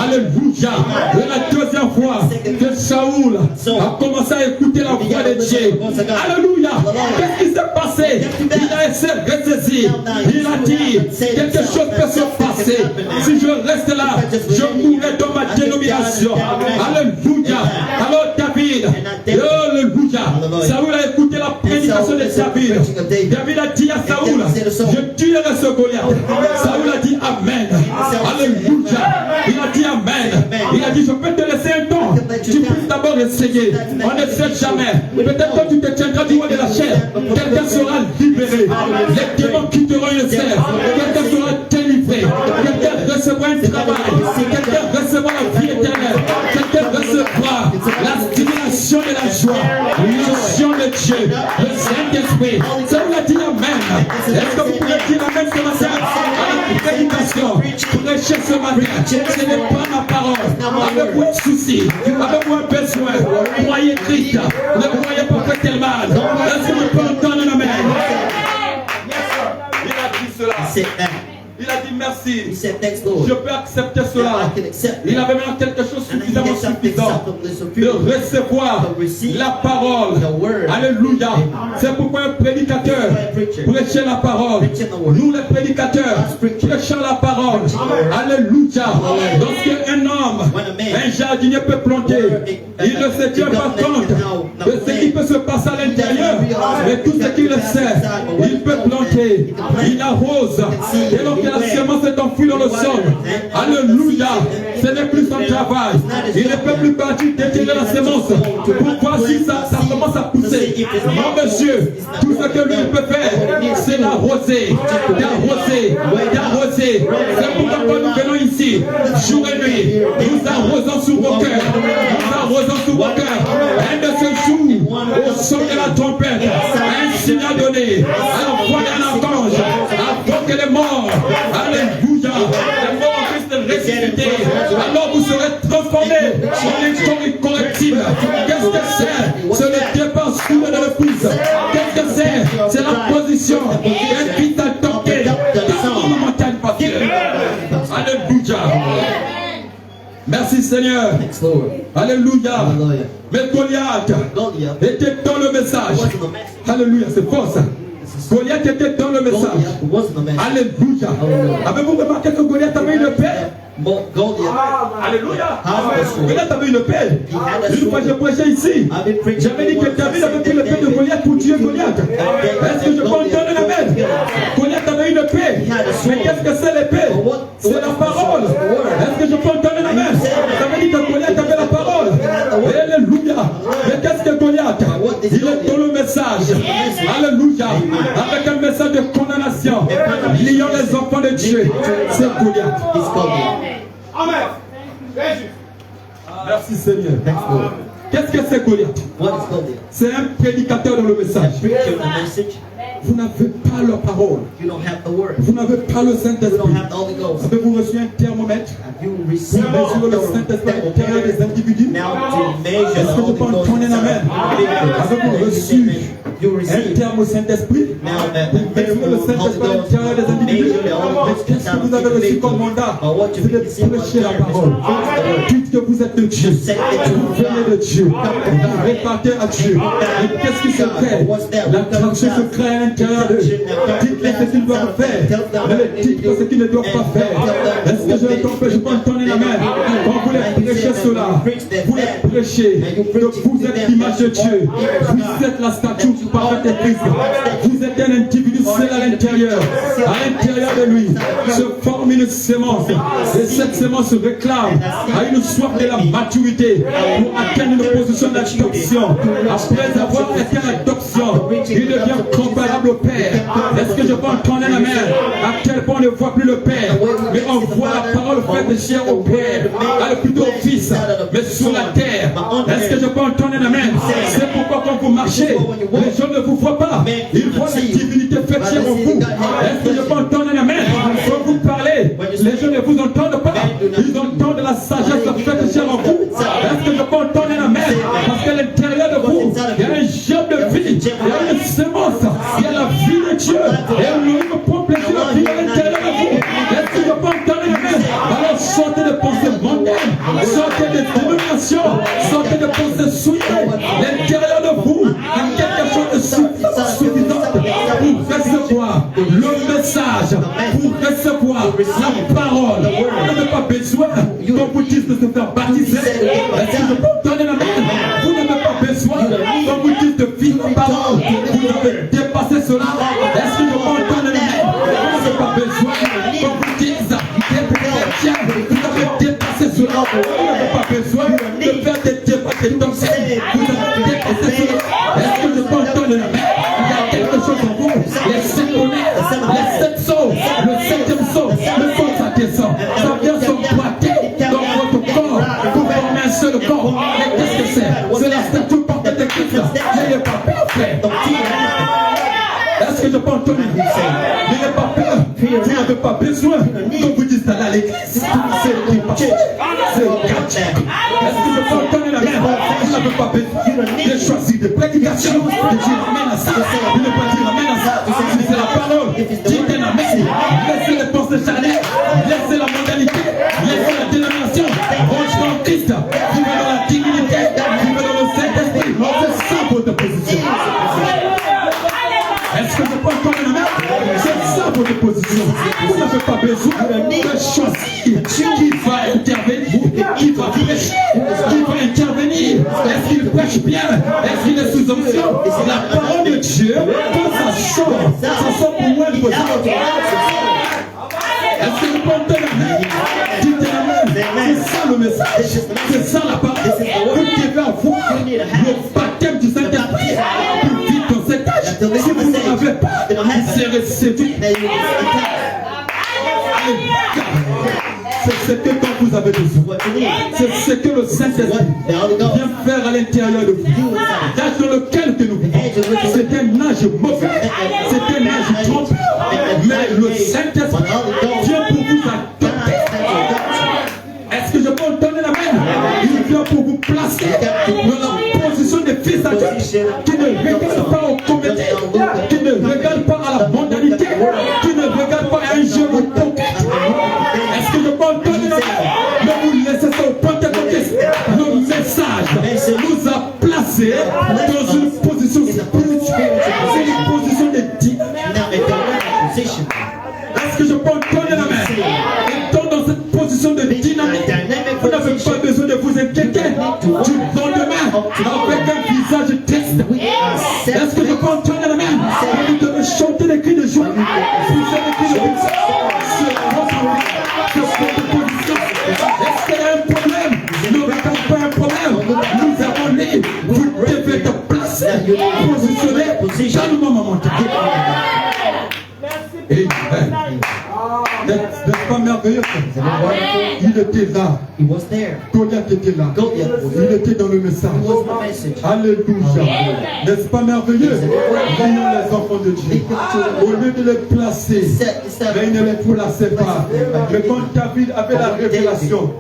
Alléluia. Et la deuxième fois que Saoul a commencé à écouter la voix de Dieu. Alléluia. Qu'est-ce qui s'est passé? Il a essayé de ressaisir. Il a dit, quelque chose peut se passer. Si je reste là, je mourrai dans ma dénomination. Alléluia. Alors David, alléluia. Saoul a écouté la prédication de David. David a dit à Saoul, je tuerai ce Goliath. Saoul a dit Amen. Alléluia. Il a dit Amen. Il a dit, je peux te laisser un temps. Tu peux d'abord essayer. On ne sait jamais. Peut-être que tu te tiendras du haut de la chair. Quelqu'un sera libéré. Les démons quitteront une serre. Quelqu'un sera délivré. Quelqu'un recevra un travail. Quelqu'un recevra la vie éternelle. Quelqu'un recevra la stimulation de la joie. L'onction de Dieu. Le Saint-Esprit. Ça vous l'a dit Amen. Est-ce que vous pouvez dire Amen ce matin? À la prédication. Prêchez ce matin. Ce n'est pas ma parole. Avez-vous un souci? Avez-vous un besoin? Croyez Christ. Ne croyez pas que tel mal. Est-ce que vous pouvez entendre un Amen? Il a dit cela. Il a dit merci. Je peux accepter cela. Il avait maintenant quelque chose suffisamment suffisant de recevoir la parole. Alléluia. C'est pourquoi un prédicateur prêchait la parole. Nous les prédicateurs prêchons la parole. Alléluia. Lorsqu'un homme, un jardinier peut planter, il ne se tient pas compte de ce qui peut se passer à l'intérieur. Mais tout ce qu'il sait, il peut planter. Il arrose. Et donc la semence est enfouie dans le sol. Alléluia. Ce n'est plus son travail. Il ne peut plus partir déterrer la semence pour voir si ça commence à pousser. Non, monsieur, tout ce que lui peut faire, c'est d'arroser, d'arroser, d'arroser. C'est pourquoi quand nous venons ici, jour et nuit, nous arrosons sur vos cœurs. Nous arrosons sur vos cœurs. Un de ces jours, au son de la trompette, un signal donné, à la voix d'un archange, avant que les morts, alléluia, les morts en Christ ressuscités, alors vous serez transformés en une corps incorruptible. Qu'est-ce que c'est? C'est le départ soudain de l'épouse. Qu'est-ce que c'est? C'est la position d'un fils à tenter dans la montagne pasteur. Alléluia. Merci Seigneur. Alléluia. Mais Goliath était dans le message. Alléluia, c'est fort ça. Goliath était dans le message. Alléluia. Avez-vous remarqué que Goliath avait une paix? Alléluia. Goliath avait une paix. Une fois j'ai prêché ici, j'avais dit que David avait pris le paix de Goliath pour tuer Goliath. Est-ce que je peux entendre l'amen? Goliath avait une paix. Mais qu'est-ce que c'est l'épée? C'est la parole. Est-ce que je peux entendre l'amen? Ça veut dire que Goliath avait la parole. Alléluia. Mais qu'est-ce que Goliath? Il est dans le message. Alléluia. Avec un message de condamnation. Liant les enfants de Dieu. C'est Goliath. Amen. Merci Seigneur. Qu'est-ce que c'est Goliath? C'est un prédicateur dans le message. Vous n'avez pas la parole. Vous n'avez pas le Saint-Esprit. Avez-vous reçu un thermomètre pour mesurer le Saint-Esprit à l'intérieur des individus? Est-ce que je peux entendre un amen? Avez-vous reçu you receive. Un terme au Saint-Esprit. Now, Vous mettez le Saint-Esprit à l'intérieur des individus. Mais qu'est-ce que vous avez reçu comme mandat? C'est de prêcher la parole. Dites que vous êtes de Dieu. Vous venez de Dieu. Vous répartez à Dieu. Et qu'est-ce qui se crée? L'attraction se crée à l'intérieur d'eux. Dites-les ce qu'ils doivent faire. Ne dites-le ce qu'ils ne doivent pas faire. Est-ce que je peux entendre la main? Quand vous les prêchez cela, vous les prêchez que vous êtes l'image de Dieu. Vous êtes la statue parfaite de Christ. Vous êtes un individu seul à l'intérieur. À l'intérieur de lui se forme une sémence. Et cette sémence se réclame à une soif de la maturité pour atteindre une position d'adoption. Après avoir été l'adoption, il devient comparable au Père. Est-ce que je peux entendre la main? À quel point on ne voit plus le Père, mais on voit la parole faite chair au Père, plutôt au Fils, mais sur la terre. Est-ce que je peux entendre la main? C'est pourquoi quand vous marchez, les gens ne vous voient pas. Ils voient la divinité faite chair en vous. Est-ce que je peux entendre la main? Quand vous parlez, les gens ne vous entendent pas. Ils entendent la sagesse faite chair en vous. Est-ce que je peux entendre la main? Parce qu'à l'intérieur de vous, il y a un germe de vie, il y a une sémence, il y a la vie de Dieu. Et on ne prend plaisir à vivre à l'intérieur de vous. Est-ce que je peux entendre la main? Alors sortez de pensées mondaines, sortez de dénominations, sortez de pensées souillées. L'intérieur de vous a quelque chose de suffisant pour recevoir le message, pour recevoir la parole. On n'avez pas besoin qu'on vous dise de se faire baptiser. Est-ce que je peux entendre la main? Vous n'avez pas besoin qu'on vous dise de vivre la parole. Vous avez dépassé cela. Est-ce que je peux entendre la main? Vous n'avez pas besoin qu'on vous dise tiens, vous avez dépassé cela. Vous n'avez pas besoin de faire des débats de toxiques. Vous avez dépassé cela. Est-ce que je peux entendre la main? Il y a quelque chose en vous. Les synchronères, les sept sauts, le septième saut, le saut ça descend. Ça vient s'emboîter dans votre corps pour former un seul corps. Mais qu'est-ce que c'est? C'est la statue portée de Christ. N'ayez pas peur, frère. Est-ce que je peux entendre? N'ayez pas peur. Vous n'avez pas besoin qu'on vous dise d'aller à l'église. C'est gâché. Est-ce que je peux entendre la main? Vous n'avez pas besoin de choisir des prédications. De dire amen à ça. De ne pas dire amen à ça. Si c'est la parole, dites un amen. Laissez les pensées charnelles. Laissez la modalité. Laissez la dénomination. Rangez en Christ. Vivez dans la dignité. Vivez dans le Saint-Esprit. C'est ça votre position. Est-ce que je peux entendre la main? C'est ça votre position. Vous n'avez pas besoin de choisir qui va intervenir, qui va prêcher, qui va intervenir. Est-ce qu'il prêche bien? Est-ce qu'il est sous onction? La parole de Dieu, quand ça sort pour moi de vos âmes. Est-ce que je peux entendre la main? Dites la main. C'est ça le message. C'est ça la parole. Vous devez avoir le baptême du Saint-Esprit pour vivre dans cet âge. Si vous n'en avez pas, vous serez séduit. C'est ce que quand vous avez besoin. C'est ce que le Saint-Esprit vient faire à l'intérieur de vous. L'âge dans lequel nous vivons, c'est un âge mauvais, c'est un âge trompeur. Mais le Saint-Esprit vient pour vous adopter. Est-ce que je peux entendre la main? Il vient pour vous placer dans la position de fils adultes qui ne regarde pas au comité, qui ne regarde pas à la mondanité, qui ne regarde pas à un jeu de poker. Est-ce que je peux entendre la main? Ne vous laissez ça au pentecôtiste. Le message nous a placés dans une position spirituelle. C'est une position de dynamique. Est-ce que je peux entendre la main? Étant dans cette position de dynamique, vous n'avez pas besoin de vous inquiéter du lendemain avec un visage triste. Est-ce que je peux entendre la main? Vous devez chanter des cris de joie, pousser des cris de joie sur votre position. Est-ce qu'il y a un problème? Ne regarde pas un problème. Nous avons dit, vous devez être placé, positionné dans le moment monté. Amen. N'est-ce pas merveilleux? Il était là. He was there. Goliath était là. Goliath was Il there. était dans le message. He was the message. Alléluia. N'est-ce pas merveilleux? Voyons les enfants de Dieu. Au lieu de les placer, mais il ne les plaçait pas. Mais quand David avait la révélation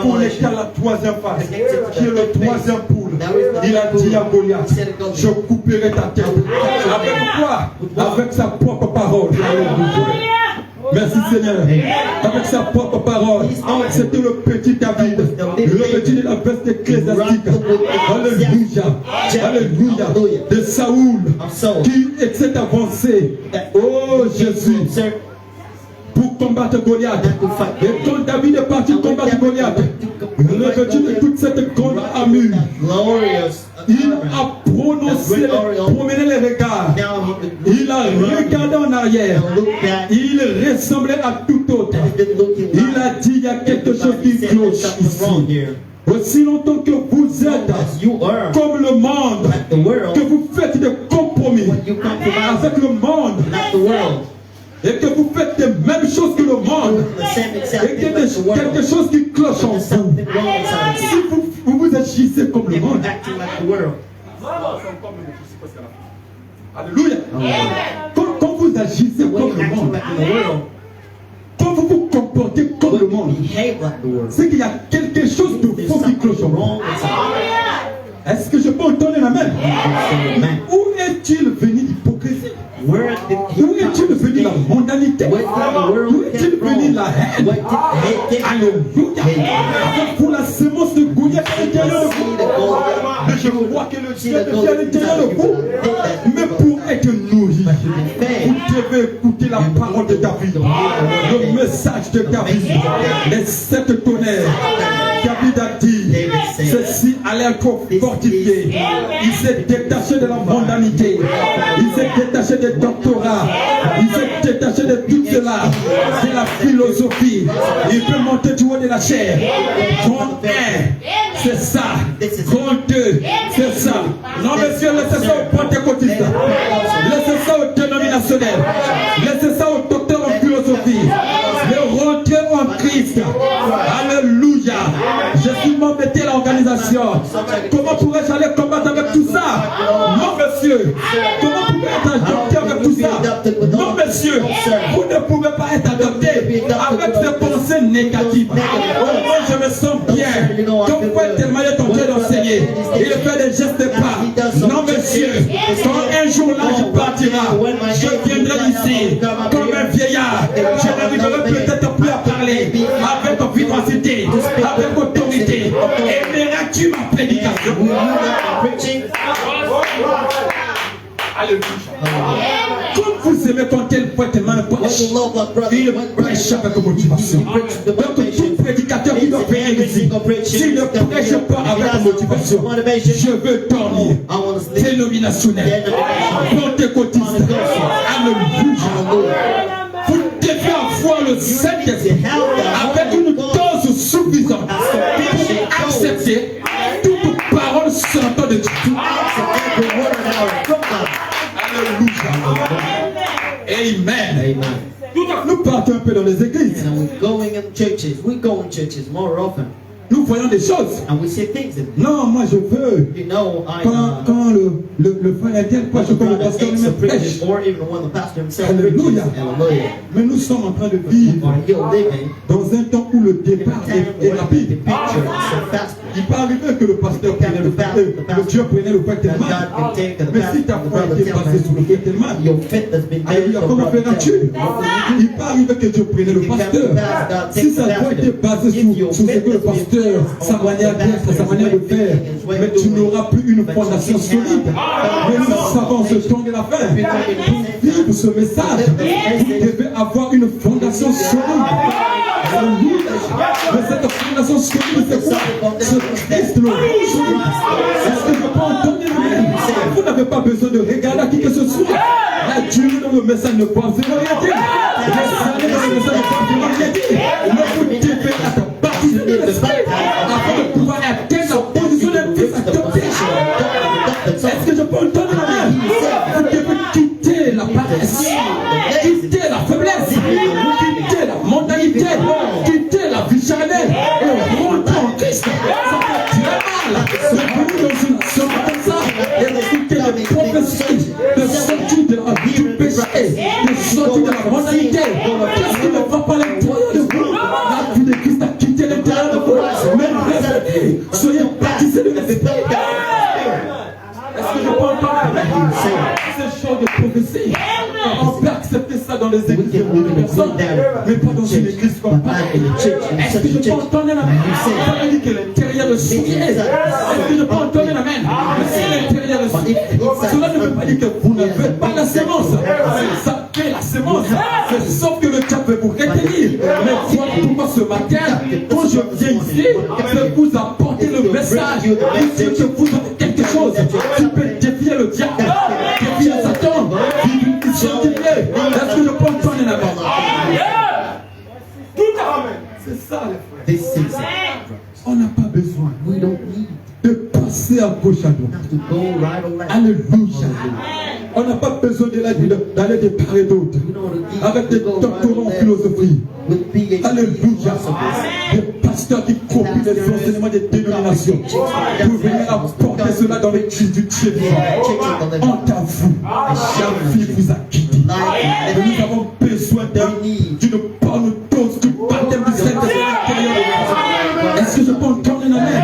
pour lesquels la troisième phase, qui est le troisième poule, il a dit à Goliath, je couperai ta tête. Avec quoi? Avec sa propre parole. Merci Seigneur. Avec sa propre parole. C'était le petit David. Le petit de la veste ecclésiastique. Alléluia. Alléluia. De Saoul qui était avancé. Oh Jésus. Pour combattre Goliath. Et quand David est parti combattre Goliath, revêtu de toute cette grande armure, il a promené les regards. Il a regardé en arrière. Il ressemblait à tout autre. Il a dit, il y a quelque chose qui cloche ici. Aussi longtemps que vous êtes comme le monde, que vous faites des compromis avec le monde, et que vous faites les mêmes choses que le monde, et qu'il y a quelque chose qui cloche en vous. Si vous agissez comme le monde, alléluia. Quand vous agissez comme le monde, quand vous vous comportez comme le monde, c'est qu'il y a quelque chose de faux qui cloche en vous. Est-ce que je peux entendre un amen? Où est-il venu l'hypocrisie? Où est-il venu la mondanité? Où est-il venu la haine? Alléluia. Pour la sémence de Goliath à l'intérieur de vous. Mais je vois que le Dieu est à l'intérieur de vous. Mais pour être nourri, vous devez écouter la parole de David, le message de David, les 7 tonnerres. David a dit, ceci allait être fortifié. Il s'est détaché de la mondanité. Il s'est détaché des doctorats. Il s'est détaché de tout cela. C'est la philosophie. Il peut monter du haut de la chair. Grand 1, c'est ça. Grand 2, c'est ça. Non, monsieur, laissez ça aux pentecôtistes. Laissez ça aux dénominationnels. Laissez ça aux docteurs en philosophie. Mais rentrez en Christ. Alléluia. Je suis membre de telle organisation. Comment pourrais-je aller combattre avec tout ça? Non, monsieur. Comment pourrais-je être adopté avec tout ça? Non, monsieur. Vous ne pouvez pas être adopté avec ces pensées négatives. Moi, je me sens bien. Quand vous êtes tellement en train d'enseigner, il fait des gestes de pas. Non, monsieur. Quand un jour là, je partira, je viendrai ici comme un vieillard. Je n'arriverai peut-être plus à parler avec vivacité, avec autorité. Aimeras-tu ma prédication? Alléluia. Comme vous aimez quand elle voit tellement le prêche, il prêche avec motivation. Donc tout prédicateur qui doit faire ici, s'il ne prêche pas avec motivation, je veux dormir. Dénominationnel, pentecôtiste. Alléluia. Vous devez avoir le Saint-Esprit avec une dose suffisante pour accepter toute parole sortant de Dieu. Amen. Nous partons un peu dans les églises. Nous voyons des choses. Non, moi je veux. Quand le frère Etienne prêche, quand le pasteur lui-même prêche. Alléluia. Mais nous sommes en train de vivre dans un temps où le départ est rapide. Il peut arriver que le pasteur prenait le frère, que Dieu prenait le frère tellement. Mais si ta foi était basée sur le frère tellement, alléluia, comment feras-tu? Il peut arriver que Dieu prenait le pasteur. Si sa foi était basée sur ce que le pasteur, sa manière d'être, sa manière de faire, mais tu n'auras plus une fondation solide. Mais nous savons ce temps de la fin. Pour vivre ce message, vous devez avoir une fondation solide. Mais cette fondation solide, c'est quoi? Ce Christ le solide. Est-ce que je peux entendre le même? Vous n'avez pas besoin de regarder à qui que ce soit. La durée dans le message ne peut rien dire. La durée dans le message ne peut rien dire. Mais vous devez être baptisé de l'esprit afin de pouvoir atteindre la position d'un fils adopté. Est-ce que je peux entendre la même? Vous devez quitter la paresse, quitter la faiblesse, quitter la mondanité, quitter la vie charnelle et rentrer en Christ. Ça fait très mal de venir dans une nation comme ça et d'écouter des prophéties, de sortir du péché, de sortir de la mondanité. Qu'est-ce qui ne va pas à l'intérieur de vous? La vie de Christ a quitté l'intérieur de vous. Même réveillez, soyez baptisés de l'Esprit. Est-ce que je peux entendre ce genre de prophétie? On peut accepter ça dans les églises de personnes, mais pas dans une église comme ça. Est-ce que je peux entendre l'amen? Ça veut dire que l'intérieur est souillé. Est-ce que je peux entendre l'amen? Si l'intérieur est souillé, cela ne veut pas dire que vous n'avez pas la sémence. Ça fait la sémence. C'est sauf que le diable veut vous retenir. Mais voilà pourquoi ce matin, quand je viens ici, je vous apporter le message. Est-ce que je vous donne quelque chose qui peut défier le diable, défier Satan, est-ce que je peux entendre un amen? C'est ça, les frères. On n'a pas besoin de passer à gauche à droite. Alléluia. On n'a pas besoin d'aller de part et d'autre avec des doctorants en philosophie. Alléluia. Des pasteurs qui copient les enseignements des dénominations pour venir apporter cela dans l'église du Dieu vivant. Honte à vous. La vie vous a quitté. Et nous avons besoin d'une bonne dose du baptême du Saint-Esprit à l'intérieur de nous. Est-ce que je peux entendre un amen?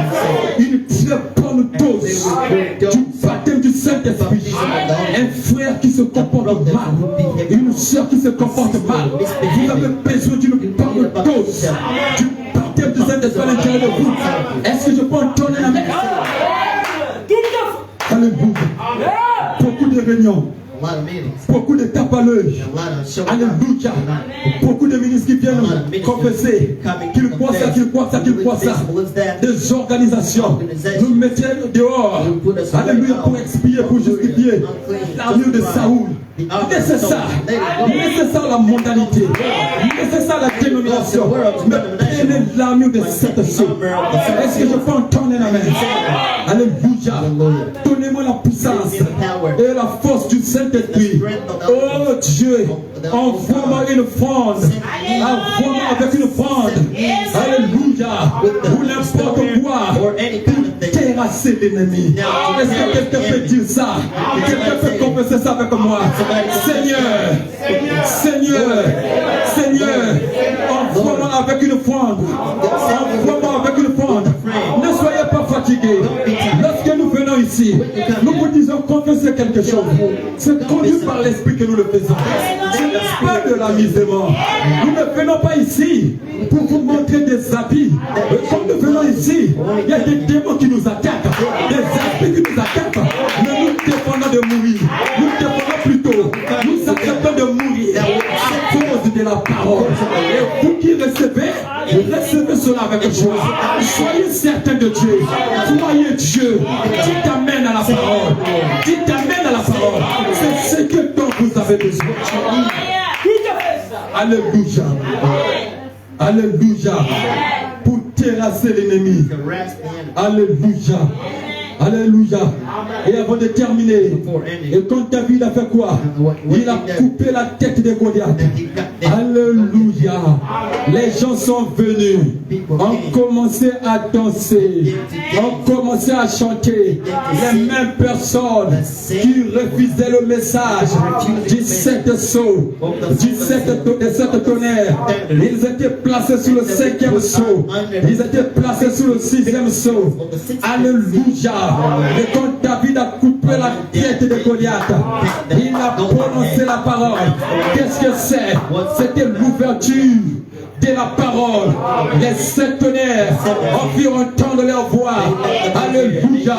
Une très bonne dose du baptême du Saint-Esprit. Un frère qui se comporte mal, une soeur qui se comporte mal, vous avez besoin d'une bonne dose du baptême du Saint-Esprit à l'intérieur de vous. Est-ce que je peux entendre un amen? Alléluia. Beaucoup de réunions, beaucoup de tapes à l'œil. Alléluia. Beaucoup de ministres qui viennent confesser qu'ils croient ça, qu'ils croient ça, qu'ils croient ça. Des organisations nous mettaient dehors. Alléluia, pour expier, pour justifier l'armure de Saoul. Laissez ça. Laissez ça la mondanité. Laissez ça la dénomination. Mais prenez l'armure de cette chose. Est-ce que je peux entendre un amen? Alléluia. Donnez-moi la puissance et la force du Saint-Esprit. Oh Dieu, envoie-moi une fronde. Envoie-moi avec une fronde. Alléluia. Ou n'importe quoi pour terrasser l'ennemi. Est-ce que quelqu'un peut dire ça? Quelqu'un peut confesser ça avec moi? Seigneur, Seigneur, Seigneur, envoie-moi avec une fronde. Envoie-moi avec une fronde. Ne soyez pas fatigués. Lorsque nous venons ici, nous vous disons confesser quelque chose. C'est conduit par l'Esprit que nous le faisons. Ce n'est pas de l'amusement. Nous ne venons pas ici pour vous montrer des habits. Comme nous venons ici, il y a des démons qui nous attaquent, des esprits qui nous attaquent. Mais nous défendons de mourir. Nous défendons plutôt. Nous acceptons de mourir à cause de la parole. Et vous qui recevez cela avec joie. Soyez certains de Dieu. Croyez Dieu. Dites amen à la parole. Dites amen à la parole. C'est ce que dont vous avez besoin. Alléluia. Alléluia. Pour terrasser l'ennemi. Alléluia. Alléluia. Et avant de terminer, et quand David a fait quoi? Il a coupé la tête de Goliath. Alléluia. Les gens sont venus, ont commencé à danser, ont commencé à chanter. Les mêmes personnes qui refusaient le message du 7 sceau, du 7 tonnerre, ils étaient placés sous le 5e sceau, ils étaient placés sous le 6e sceau. Alléluia. Et quand David a coupé la tête de Goliath, il a prononcé la parole. Qu'est-ce que c'est? C'était l'ouverture de la parole. Les 7 tonnerres ont pu entendre leur voix. Alléluia.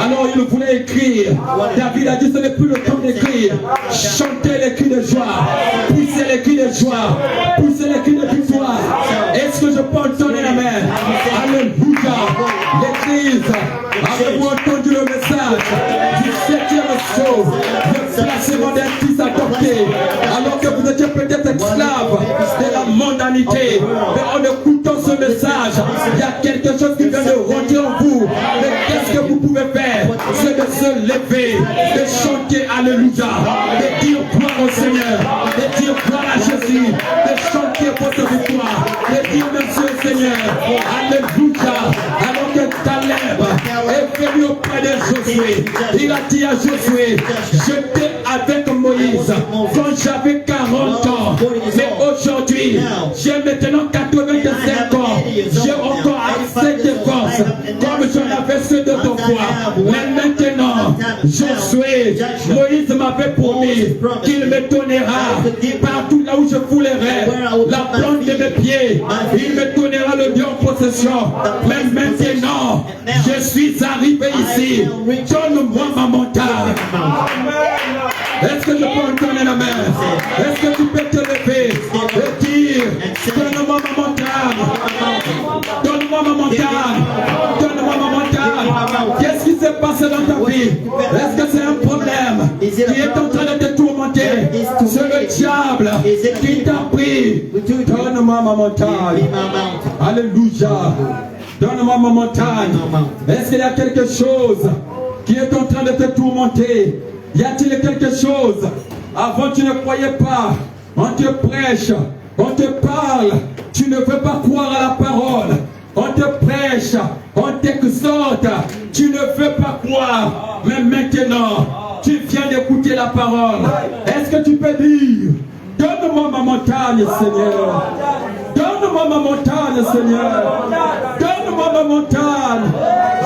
Alors il voulait écrire. David a dit ce n'est plus le temps d'écrire. Chantez les cris de joie. Poussez les cris de joie. Poussez les cris de victoire. Est-ce que je peux entendre l'amen? Alléluia. L'église, avez-vous entendu le message du 7e sceau, le placement d'un fils adopté, alors que vous étiez peut-être esclaves de la mondanité? Mais en écoutant ce message, il y a quelque chose qui vient de rentrer en vous. Mais qu'est-ce que vous pouvez faire? C'est de se lever, de chanter Alléluia, de dire gloire au Seigneur, de dire gloire à Jésus, de chanter votre victoire, de dire merci au Seigneur. Alléluia. Alors que Caleb est venu auprès de Josué, il a dit à Josué, j'étais avec Moïse quand j'avais 40 ans. Mais aujourd'hui, j'ai maintenant 85 ans. J'ai encore assez de force, comme j'en avais ceux de ton foi. Mais maintenant, Josué, Moïse m'avait promis qu'il me donnera partout là où je foulerai la plante de mes pieds. Il me donnera le bien en possession. Mais maintenant, je suis arrivé ici. Donne-moi ma montagne. Est-ce que je peux donner la main? Est-ce que tu peux te lever et dire, donne-moi ma montagne. Donne-moi ma montagne. Donne-moi ma montagne. Qu'est-ce qui s'est passé dans ta vie? Est-ce que c'est un problème qui est en train de te tourmenter? C'est le diable qui t'a pris. Donne-moi ma montagne. Alléluia. Donne-moi ma montagne. Est-ce qu'il y a quelque chose qui est en train de te tourmenter? Y a-t-il quelque chose? Avant tu ne croyais pas. On te prêche, on te parle. Tu ne veux pas croire à la parole. On te prêche, on t'exhorte. Tu ne veux pas croire. Mais maintenant, tu viens d'écouter la parole. Est-ce que tu peux dire, donne-moi ma montagne, Seigneur. Donne-moi ma montagne, Seigneur. Donne-moi ma montagne.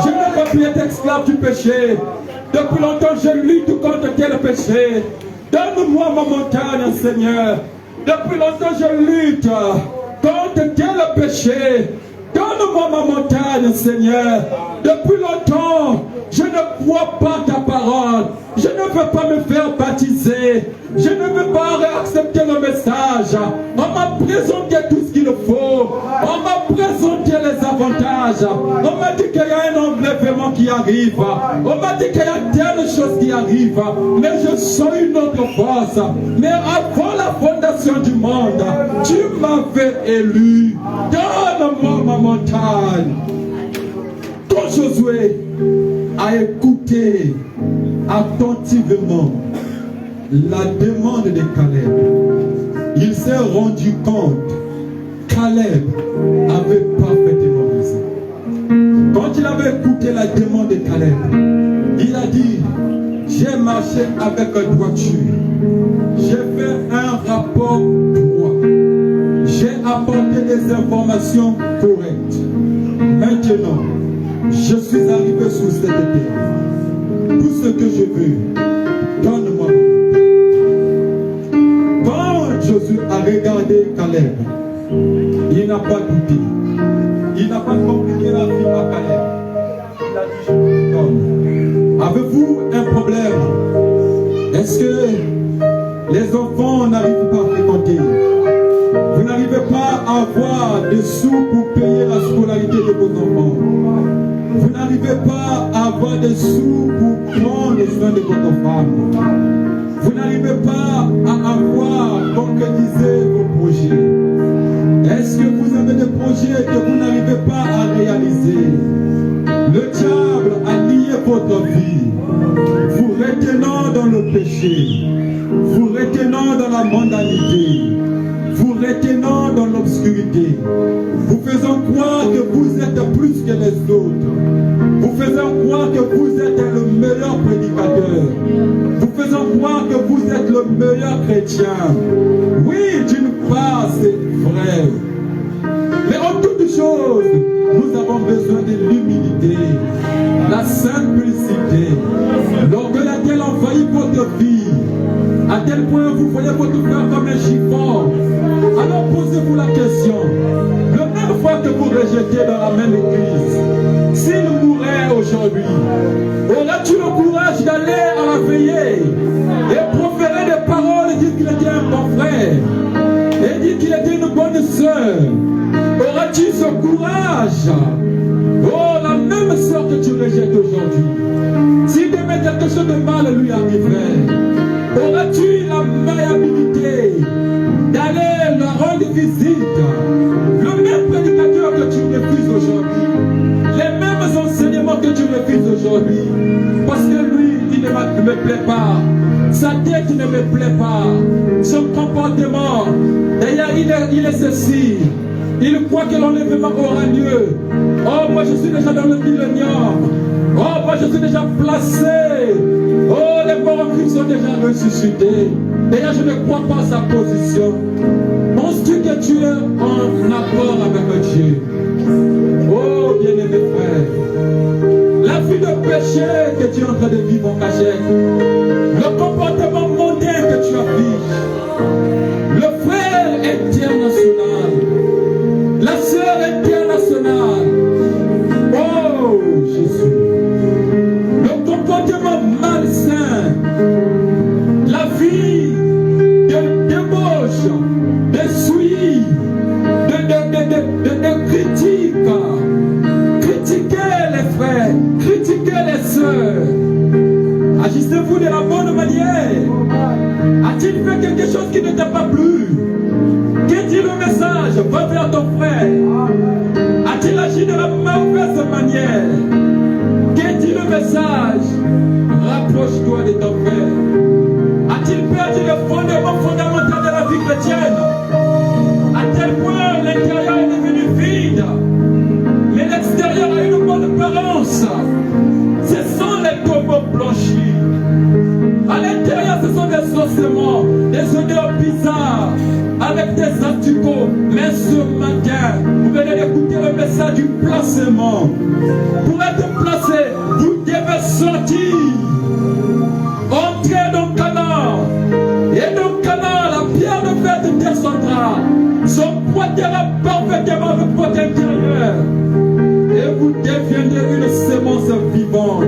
Je ne veux plus être esclave du péché. Depuis longtemps, je lutte contre tel péché. Donne-moi ma montagne, Seigneur. Depuis longtemps, je lutte contre tel péché. Donne-moi ma montagne, Seigneur. Depuis longtemps, je ne crois pas ta parole. Je ne veux pas me faire baptiser. Je ne veux pas accepter le message. On m'a présenté tout ce qu'il faut. On m'a présenté les avantages. On m'a dit qu'il y a un enlèvement qui arrive. On m'a dit qu'il y a telle chose qui arrive. Mais je sens une autre force. Mais avant la fondation du monde, tu m'avais élu. Donne-moi ma montagne. Quand Josué a écouté attentivement la demande de Caleb, il s'est rendu compte Caleb avait parfaitement raison. Quand il avait écouté la demande de Caleb, il a dit, j'ai marché avec droiture, j'ai fait un rapport droit, j'ai apporté des informations correctes. Maintenant, je suis arrivé sur cette terre. Tout ce que je veux, donne-moi. Quand Josué a regardé Caleb, il n'a pas douté. Il n'a pas compliqué la vie à Caleb. Il a dit, je vous donne. Avez-vous un problème? Est-ce que les enfants n'arrivent pas à fréquenter? Vous n'arrivez pas à avoir des sous pour payer la scolarité de vos enfants. Vous n'arrivez pas à avoir des sous pour prendre soin de votre femme. Vous n'arrivez pas à avoir concrétisé vos projets. Est-ce que vous avez des projets que vous n'arrivez pas à réaliser? Le diable a lié votre vie, vous retenant dans le péché, vous retenant dans la mondanité, vous retenant dans l'obscurité, vous faisant croire que vous êtes plus que les autres, vous faisant croire que vous êtes le meilleur prédicateur, vous faisant croire que vous êtes le meilleur chrétien. Oui, d'une part, c'est vrai. Mais en toute chose, nous avons besoin de l'humilité, la simplicité. L'orgueil a-t-il envahi votre vie, à tel point vous voyez votre frère comme un chiffon? Alors posez-vous la question, le même fois que vous rejetez dans la même église, s'il mourait aujourd'hui, aurais-tu le courage d'aller à la veillée et proférer des paroles et dire qu'il était un bon frère et dire qu'il était une bonne sœur? Aurais-tu ce courage? Oh, la même sœur que tu rejettes aujourd'hui, si demain quelque chose de mal lui arriverait, aurais-tu la maniabilité d'aller leur rendre visite? Le même prédicateur que tu refuses aujourd'hui, les mêmes enseignements que tu refuses aujourd'hui, parce que lui, il ne me plaît pas, sa tête ne me plaît pas, son comportement, d'ailleurs il est ceci, Il croit que l'enlèvement aura lieu. Oh, moi je suis déjà dans le millénium. Oh, moi je suis déjà placé. Oh, les morts en Christ sont déjà ressuscités. D'ailleurs, je ne crois pas à sa position. Penses-tu que tu es en accord avec Dieu? Oh, bien-aimé frère, la vie de péché que tu es en train de vivre en cachette, le comportement mondain que tu affiches, le frère international, la sœur internationale, oh Jésus, le comportement malsain, la vie de débauche, de souillis, de critique, critiquez les frères, critiquez les sœurs. Agissez-vous de la bonne manière. A-t-il fait quelque chose qui ne t'a pas plu? Qu'est-ce dit le message? Va vers ton frère. A-t-il agi de la mauvaise manière? Qu'est-ce dit le message? Rapproche-toi de ton frère. A-t-il perdu le fondement fondamental de la vie chrétienne? À tel point l'intérieur est devenu vide, mais l'extérieur a une bonne apparence. Ce sont les tombeaux blanchis. À l'intérieur, ce sont des ossements, des odeurs bizarres, avec des asticots. Mais ce matin, vous venez d'écouter le message du placement. Pour être placé, vous devez sortir. Entrez dans Canaan. Et dans Canaan, la pierre de fête descendra. Son poids sera parfaitement le poids intérieur. Et vous deviendrez une sémence vivante.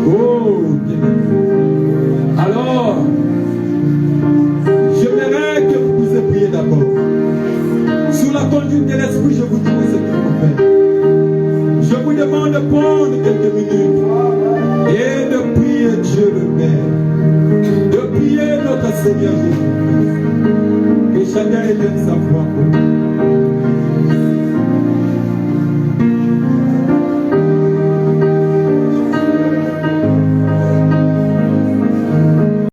Oh, alors, j'aimerais que vous puissiez prier d'abord. Sous la conduite de l'Esprit, je vous dirai ce qu'il faut faire. Je vous demande de prendre quelques minutes et de prier Dieu le Père, de prier notre Seigneur Jésus. Que chacun éteigne sa foi.